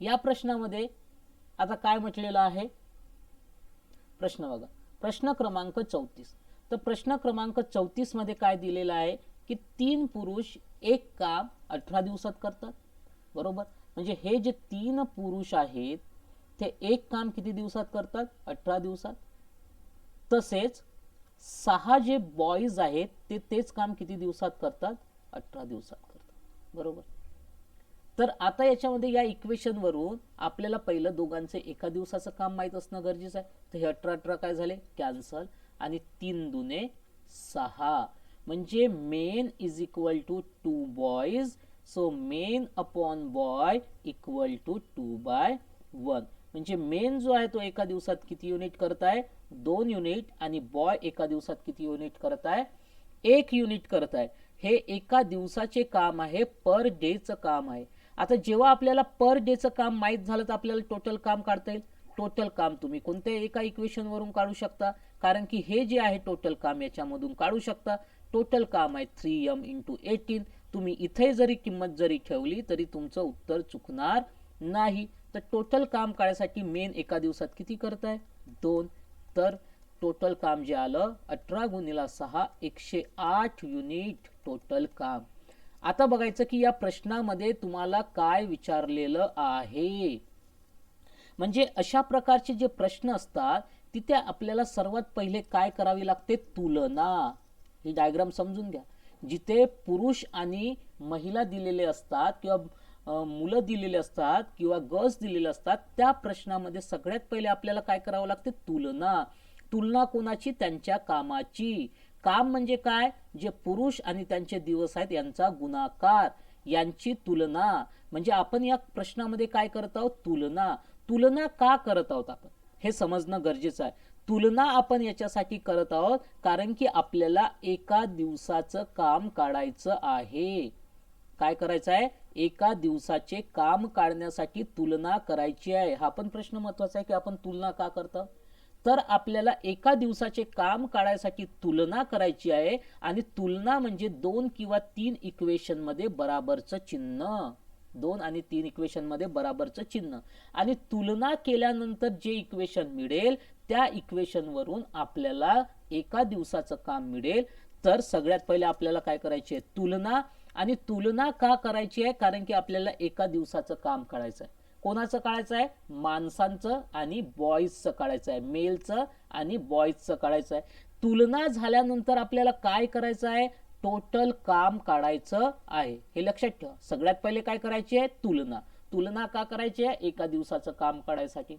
या प्रश्नामध्ये आता काय म्हटलेलं आहे? प्रश्न बघा. प्रश्न क्रमांक 34. तर प्रश्न क्रमांक 34 मध्ये काय दिलेलं आहे की 3 पुरुष एक काम 18 दिवसात करतात. बरोबर. म्हणजे हे जे 3 पुरुष आहेत ते एक काम किती दिवसात करतात? 18 दिवसात. तसेच 6 जे बॉईज आहेत ते तेच काम किती दिवसात करतात? 18 दिवसात करतात. बरोबर. तर आता याच्यामध्ये या इक्वेशन वरून आपल्याला पहिलं दोघांचे एका दिवसाचं काम माहित असणं गरजेचं आहे. तर हे 18 काय झाले? कॅन्सल. आणि 3 दुने 6. म्हणजे men is equal to 2 boys. So men upon boy equal to 2/1. म्हणजे मेन जो आहे तो एका दिवसात किती युनिट करत आहे? 2 युनिट. आणि बॉय एका दिवसात किती युनिट करत आहे? 1 युनिट करत आहे. हे एका दिवसाचे काम आहे, पर डेचं काम आहे. आता जेव्हा आपल्याला पर डेचं काम माहीत झालं तर आपल्याला टोटल काम काढता येईल. टोटल काम तुम्ही कोणत्या एका इक्वेशन वरून काढू शकता, कारण की हे जे आहे टोटल काम याच्यामधून काढू शकता. टोटल काम आहे 3m × 18. तुम्ही इथे जरी किंमत जरी ठेवली तरी तुमचं उत्तर चुकणार नाही. तर टोटल काम काढण्यासाठी मेन एका दिवसात किती करताय, 2. तर टोटल काम जे आलं 18 × 6 108 युनिट टोटल काम. आता बघायचं की या प्रश्नामध्ये तुम्हाला काय विचारलेलं आहे. म्हणजे अशा प्रकारचे जे प्रश्न असतात तिथे आपल्याला सर्वात पहिले काय करावी लागते, तुलना. ही डायग्राम समजून घ्या. जिथे पुरुष आणि महिला दिलेले असतात किंवा मुलं दिलेले असतात किंवा गर्ल्स दिलेले असतात, त्या प्रश्नामध्ये सगळ्यात पहिले आपल्याला काय करावं लागते, तुलना. तुलना कोणाची, त्यांच्या कामाची. काम म्हणजे काय, जे पुरुष आणि त्यांचे दिवस आहेत यांचा गुणाकार, यांची तुलना. म्हणजे आपण या प्रश्नामध्ये काय करत आहोत, तुलना. तुलना का करत आहोत आपण हे समजणं गरजेचं आहे. तुलना आपण याच्यासाठी करत आहोत कारण की आपल्याला एका दिवसाचं काम काढायचं आहे. काय करायचं आहे, एका दिवसाचे काम काढण्यासाठी तुलना करायची आहे. हा पण प्रश्न महत्वाचा आहे की आपण तुलना का करतो. तर आपल्याला एका दिवसाचे काम काढायसाठी तुलना करायची आहे आणि तुलना म्हणजे 2 किंवा 3 इक्वेशन मध्ये बराबरचं चिन्ह. 2 आणि 3 इक्वेशन मध्ये बराबरचं चिन्ह. आणि तुलना केल्यानंतर जे इक्वेशन मिळेल त्या इक्वेशन वरून आपल्याला एका दिवसाचं काम मिळेल. तर सगळ्यात पहिले आपल्याला काय करायची आहे, तुलना. आणि तुलना का करायची आहे, कारण की आपल्याला एका दिवसाचं काम काढायचं आहे. कोणाचं काढायचं आहे, माणसांचं आणि बॉईजचं काढायचं आहे, मेलचं आणि बॉईजचं काढायचं आहे. तुलना झाल्यानंतर आपल्याला काय करायचं आहे, टोटल काम काढायचं आहे. हे लक्षात ठेवा. सगळ्यात पहिले काय करायची आहे, तुलना. तुलना का करायची आहे, एका दिवसाचं काम काढायसाठी.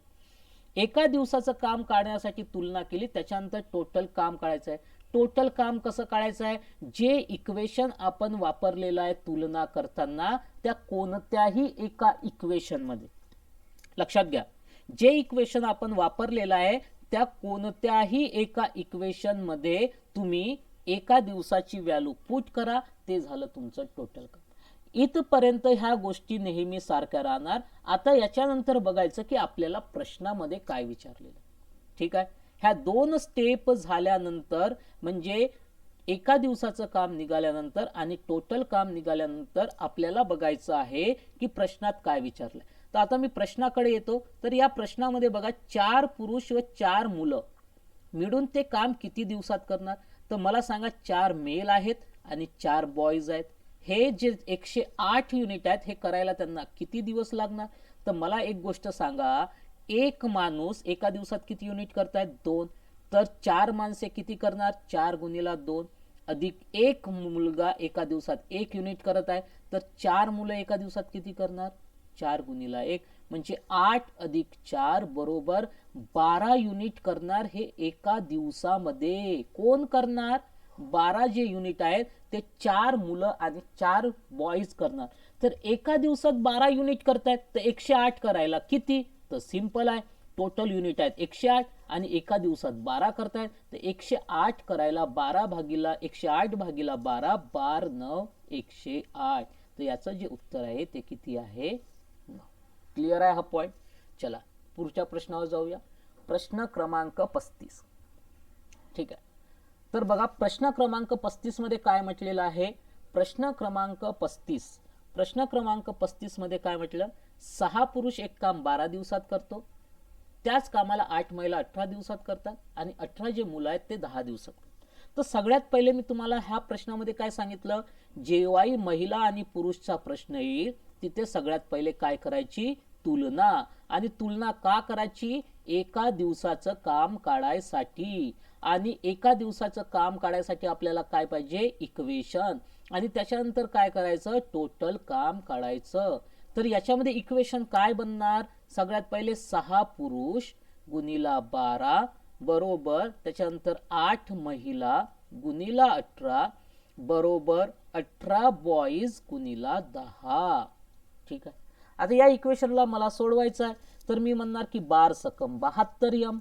एका दिवसाचं काम काढण्यासाठी तुलना केली, त्याच्यानंतर टोटल काम काढायचं आहे. टोटल काम कसं काढायचं आहे, जे इक्वेशन आपण वापरलेलं आहे तुलना करताना त्या कोणत्याही एका इक्वेशन मध्ये, लक्षात घ्या, जे इक्वेशन आपण वापरलेलं आहे त्या कोणत्याही एका इक्वेशन मध्ये तुम्ही एका दिवसाची व्हॅल्यू पुट करा, ते झालं तुमचं टोटल काम. इथपर्यंत ह्या गोष्टी नेहमी सारख्या राहणार. आता याच्यानंतर बघायचं की आपल्याला प्रश्नामध्ये काय विचारलेलं. ठीक आहे, ह्या 2 स्टेप झाल्यानंतर म्हणजे एका दिवसाचं काम निघाल्यानंतर आणि टोटल काम निघाल्यानंतर आपल्याला बघायचं आहे की प्रश्नात काय विचारलंय. तर आता मी प्रश्नाकडे येतो. तर या प्रश्नामध्ये बघा 4 पुरुष व 4 मुलं मिळून ते काम किती दिवसात करणार. तर मला सांगा 4 मेल आहेत आणि 4 बॉयज आहेत. हे जे 108 युनिट आहेत हे करायला त्यांना किती दिवस लागणार. तर मला एक गोष्ट सांगा, एक माणूस एका दिवसात किती युनिट करतायत, 2. तर 4 माणसे किती करणार, 4 × 2 अधिक एक मुलगा एका दिवसात 1 युनिट करत आहे. तर 4 मुलं एका दिवसात किती करणार, 4 × 1 म्हणजे 8 अधिक 4 बरोबर 12 युनिट करणार हे एका दिवसामध्ये. कोण करणार, 12 जे युनिट आहेत ते 4 मुलं आणि 4 बॉईज करणार. तर एका दिवसात 12 युनिट करतायत तर 108 करायला किती, तर सिंपल आहे, टोटल युनिट आहेत 108 आणि एका दिवसात 12 करतायत तर 108 करायला 12 भागिला 108 भागिला 12 12 9 108. तर याचं जे उत्तर आहे ते किती आहे, 9. क्लिअर आहे हा पॉइंट. चला पुढच्या प्रश्नावर जाऊया. प्रश्न क्रमांक 35. ठीक आहे, तर बघा प्रश्न क्रमांक 35 मध्ये काय म्हटलेलं आहे. प्रश्न क्रमांक 35 मध्ये काय म्हटलं, 6 पुरुष एक काम 12 दिवसात करतो, त्याच कामाला 8 महिला 18 दिवसात करतात आणि 18 जे मुलं आहेत ते 10 दिवसात. तर सगळ्यात पहिले मी तुम्हाला ह्या प्रश्नामध्ये काय सांगितलं, जेव्हाही महिला आणि पुरुषचा प्रश्न येईल तिथे सगळ्यात पहिले काय करायची, तुलना. आणि तुलना का करायची, एका दिवसाचं काम काढायसाठी. आणि एका दिवसाचं काम काढायसाठी आपल्याला काय पाहिजे, इक्वेशन. आणि त्याच्यानंतर काय करायचं, टोटल काम काढायचं. तर याच्यामध्ये इक्वेशन काय बनणार, सगळ्यात पहिले 6 पुरुष गुणिला 12 बरोबर त्याच्यानंतर 8 महिला गुणिला 18 बरोबर 18 बॉईज गुणिला 10. ठीक आहे, आता या इक्वेशनला मला सोडवायचं आहे. तर मी म्हणणार की 12 सकम 72m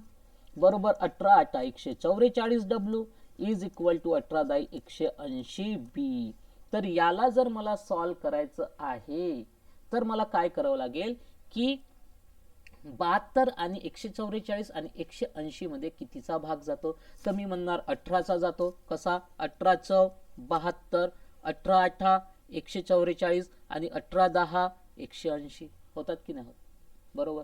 बरोबर 18 8 144 W is equal to 18 10 180 B. तर याला जर मला सॉल्व करायचं आहे तर मला काय करावं लागेल की 72 आणि 144 आणि 180 मध्ये कितीचा भाग जातो, तर मी म्हणणार 18चा जातो. कसा? 18 चौ 72, 18 8 144 आणि 18 10 180 होतात की नाही होत? बरोबर.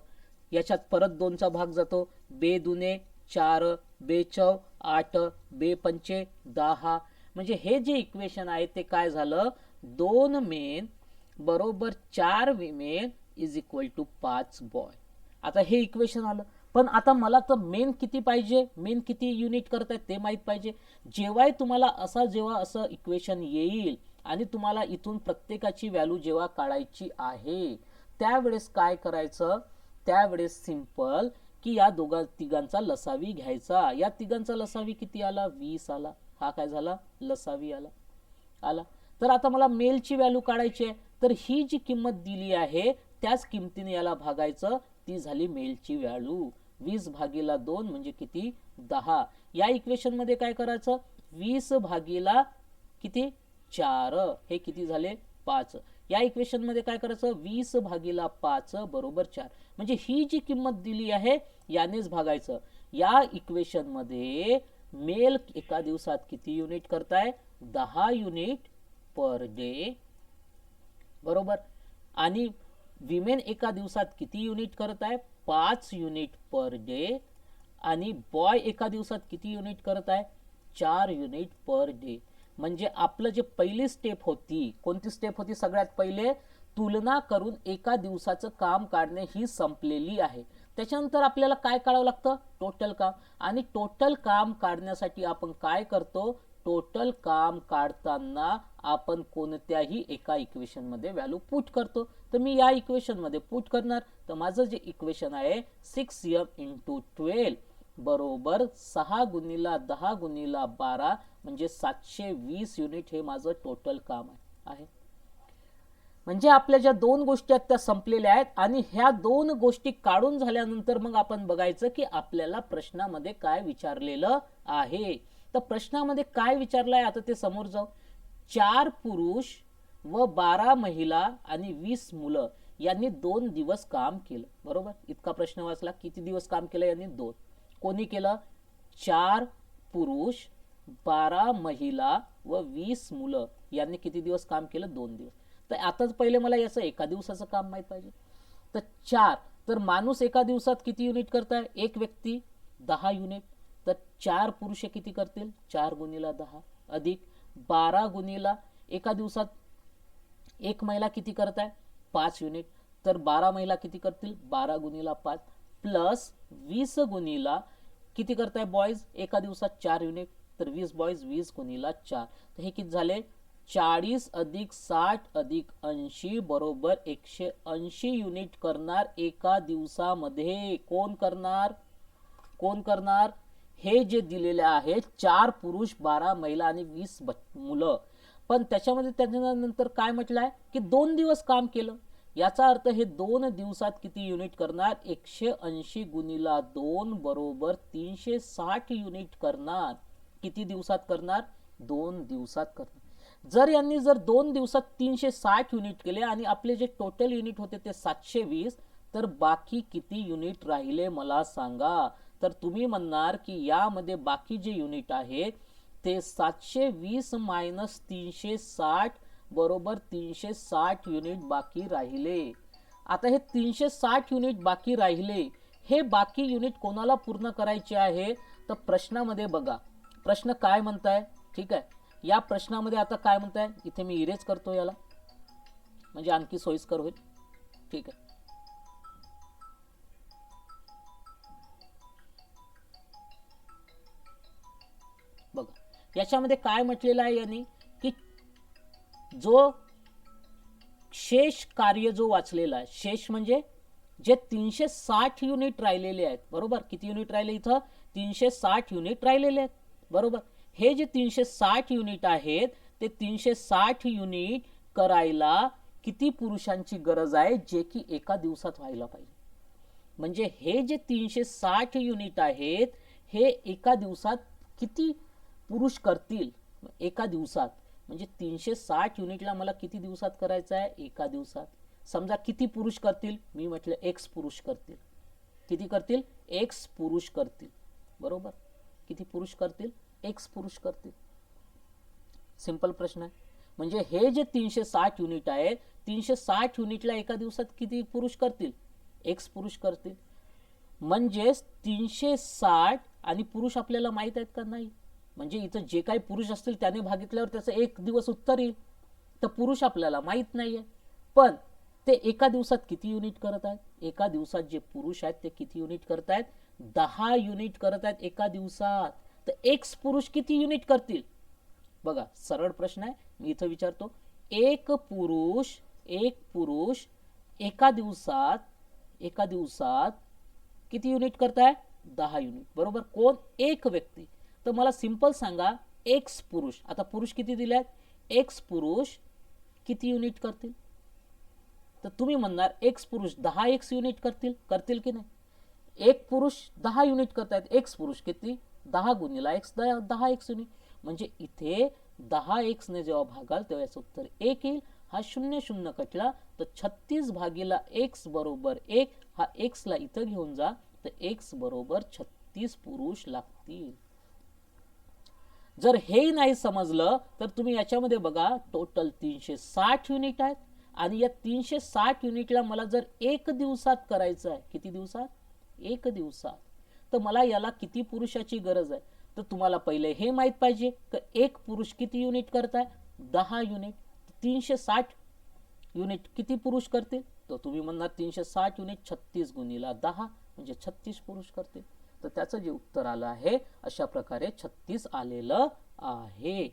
याच्यात परत 2चा भाग जातो. बे दुने 4, बे चौ 8, बे पंचे 10. म्हणजे हे जे इक्वेशन आहे ते काय झालं, 2 मेन बरोबर 4 women is equal to 5 boy. आता हे इक्वेशन आलं. पण आता मला तर मेन किती पाहिजे, मेन किती युनिट करतायत ते माहित पाहिजे. जेव्हा तुम्हाला जेव्हा असं इक्वेशन येईल आणि तुम्हाला इथून प्रत्येकाची व्हॅल्यू जेव्हा काढायची आहे त्यावेळेस काय करायचं, त्यावेळेस सिंपल की या तिघांचा लसावी घ्यायचा. या तिघांचा लसावी किती आला, 20 आला. हा काय झाला, लसावी आला. तर आता मला मेलची व्हॅल्यू काढायची आहे, तर ही जी किंमत दिली आहे त्याच किमतीने याला भागायचं. ती झाली मेलची व्हॅल्यू. 20 भागीला 2 म्हणजे किती, 10. या इक्वेशन मध्ये काय करायचं, 20 भागीला किती 4, हे किती झाले 5. या इक्वेशन मध्ये काय करायचं, 20 भागीला 5 बरोबर 4. म्हणजे ही जी किंमत दिली आहे यानेच भागायचं. या इक्वेशन मध्ये मेल एका दिवसात किती युनिट करताय, 10 युनिट पर डे. बरोबर. आणि विमेन एका दिवसात किती युनिट करत आहे, 5 युनिट पर डे. आणि बॉय एका दिवसात किती युनिट करत आहे, 4 युनिट पर डे. म्हणजे आपलं जे पहिली स्टेप होती, कोणती स्टेप होती, सगळ्यात पहिले तुलना करून एका दिवसाचं काम काढणे ही संपलेली आहे. त्याच्यानंतर आपल्याला काय काढावं लागतं, टोटल काम. आणि टोटल काम काढण्यासाठी आपण काय करतो, टोटल काम काढताना आपण कोणत्याही एका इक्वेशन मध्ये व्हॅल्यू पुट करतो. तर मी या इक्वेशन मध्ये पुट करणार. तर माझं जे इक्वेशन आहे 6m × 12 बरोबर 6 गुणिला 10 गुणिला 12 म्हणजे 720 युनिट हे माझं टोटल काम आहे. म्हणजे आपल्या ज्या दोन गोष्टी आहेत त्या संपलेल्या आहेत. आणि ह्या दोन गोष्टी काढून झाल्यानंतर मग आपण बघायचं की आपल्याला प्रश्नामध्ये काय विचारलेलं आहे. तर प्रश्नामध्ये काय विचारलंय आता ते समोर जाऊ. 4 पुरुष व 12 महिला आणि 20 मुलं यांनी 2 दिवस काम केलं. बरोबर. इतका प्रश्न वाचला. किती दिवस काम केलं यांनी, 2. कोणी केलं, 4 पुरुष 12 महिला व 20 मुलं यांनी किती दिवस काम केलं, 2 दिवस. तर आताच पहिले मला याचं एका दिवसाचं काम माहित पाहिजे. तर 4, तर माणूस एका दिवसात किती युनिट करताय, एक व्यक्ती 10 युनिट. तर 4 पुरुष किती करतील, 4 गुणिला 10 अधिक 12 गुणिला एका दिवसात एक महिला किती करताय, 5 युनिट. तर 12 महिला किती करतील, 12 गुणिला 5 प्लस 20 गुणिला किती करताय बॉयज, एका दिवसात 4 युनिट. तर 20 बॉयज 20 गुणिला 4. तर हे किती झाले, 40 अधिक 60 अधिक 80 बरोबर 180 युनिट करणार एका दिवसामध्ये. कोण करणार, कोण करणार, हे जे दिलेले आहे 4 पुरुष 12 महिला आणि 20 मुलं. पण त्याच्यामध्ये त्याच्यानंतर काय म्हटलंय की 2 दिवस काम केलं. याचा अर्थ हे 2 दिवसात किती युनिट करणार, 180 गुणिला 2 बरोबर 360 युनिट करणार. किती दिवसात करणार, 2 दिवसात करणार. जर यांनी 2 दिवसात 360 युनिट केले आणि आपले जे टोटल युनिट होते ते 720, तर बाकी किती युनिट राहिले मला सांगा. तर तुम्ही म्हणणार की यामध्ये बाकी जे युनिट आहेत ते 720 मायनस 360 बरोबर 360 युनिट बाकी राहिले. आता हे 360 युनिट बाकी राहिले, हे बाकी युनिट कोणाला पूर्ण करायचे आहे. तर प्रश्नामध्ये बघा प्रश्न काय म्हणताय. ठीक आहे, या प्रश्नामध्ये आता काय म्हणताय, इथे मी इरेज करतो याला म्हणजे आणखी सोयीस्कर होईल. ठीक आहे, बघा याच्यामध्ये काय म्हटलेलं आहे यांनी की जो शेष कार्य जो वाचलेला आहे, शेष म्हणजे जे 360 युनिट राहिलेले आहेत. बरोबर. किती युनिट राहिले इथं, 360 युनिट राहिलेले आहेत. बरोबर. हे जे 360 युनिट आहेत ते 360 युनिट करायला किती पुरुषांची गरज आहे, जे की एका दिवसात व्हायला पाहिजे. म्हणजे हे जे 360 युनिट आहेत हे एका दिवसात किती पुरुष करतील एका दिवसात, म्हणजे 360 युनिटला मला किती दिवसात करायचं आहे? एका दिवसात. समजा किती पुरुष करतील? मी म्हटलं एक्स पुरुष करतील. किती करतील? एक्स पुरुष करतील. बरोबर. किती पुरुष करतील? एक्स पुरुष करतील. सिंपल प्रश्न आहे. म्हणजे हे जे 360 युनिट आहे, 360 युनिटला एका दिवसात किती पुरुष करतील? एक्स पुरुष करतील. म्हणजेच 360 आणि पुरुष आपल्याला माहित आहेत का? नाही. म्हणजे इथं जे काही पुरुष असतील त्याने भागितल्यावर त्याचं एक दिवस उत्तर येईल. तर पुरुष आपल्याला माहित नाहीये, पण ते एका दिवसात किती युनिट करत आहेत? एका दिवसात जे पुरुष आहेत ते किती युनिट करत आहेत? 10 युनिट करत आहेत एका दिवसात. तर एक्स पुरुष किती युनिट करतील? बघा, सरळ प्रश्न आहे. मी इथं विचारतो, एक पुरुष एका दिवसात किती युनिट करताय? 10 युनिट. बरोबर. कोण? एक व्यक्ती. तर मला सिंपल सांगा, एक्स पुरुष, आता पुरुष किती दिलेत? एक्स पुरुष किती युनिट करतील? तर तुम्ही म्हणणार एक्स पुरुष 10 एक्स युनिट करतील की नाही? एक पुरुष 10 युनिट करतायत, एक्स पुरुष किती? 10 गुणिला एक्स, 10 एक्स युनिट. म्हणजे इथे 10 एक्स ने जेव्हा भागाल तेव्हा याचं उत्तर 1 येईल. हा 0 0 कटला तर 36 भागीला एक्स बरोबर 1. हा एक्सला इथं घेऊन जा तर एक्स बरोबर 36 पुरुष लागतील. जर हे नाही समजलं तर तुम्ही याच्यामध्ये बघा, टोटल 360 युनिट आहेत आणि या 360 युनिटला मला जर एक दिवसात करायचं आहे, किती दिवसात? एक दिवसात. तर मला याला किती पुरुषाची गरज आहे? तर तुम्हाला पहिले हे माहित पाहिजे की एक पुरुष किती युनिट करताय? 10 युनिट. 360 युनिट किती पुरुष करतील? तर तुम्ही म्हणणार 360 युनिट 36 गुणिला 10 म्हणजे 36 पुरुष करतील. तर त्याचं जे उत्तर आलं आहे अशा प्रकारे 36 आलेलं आहे.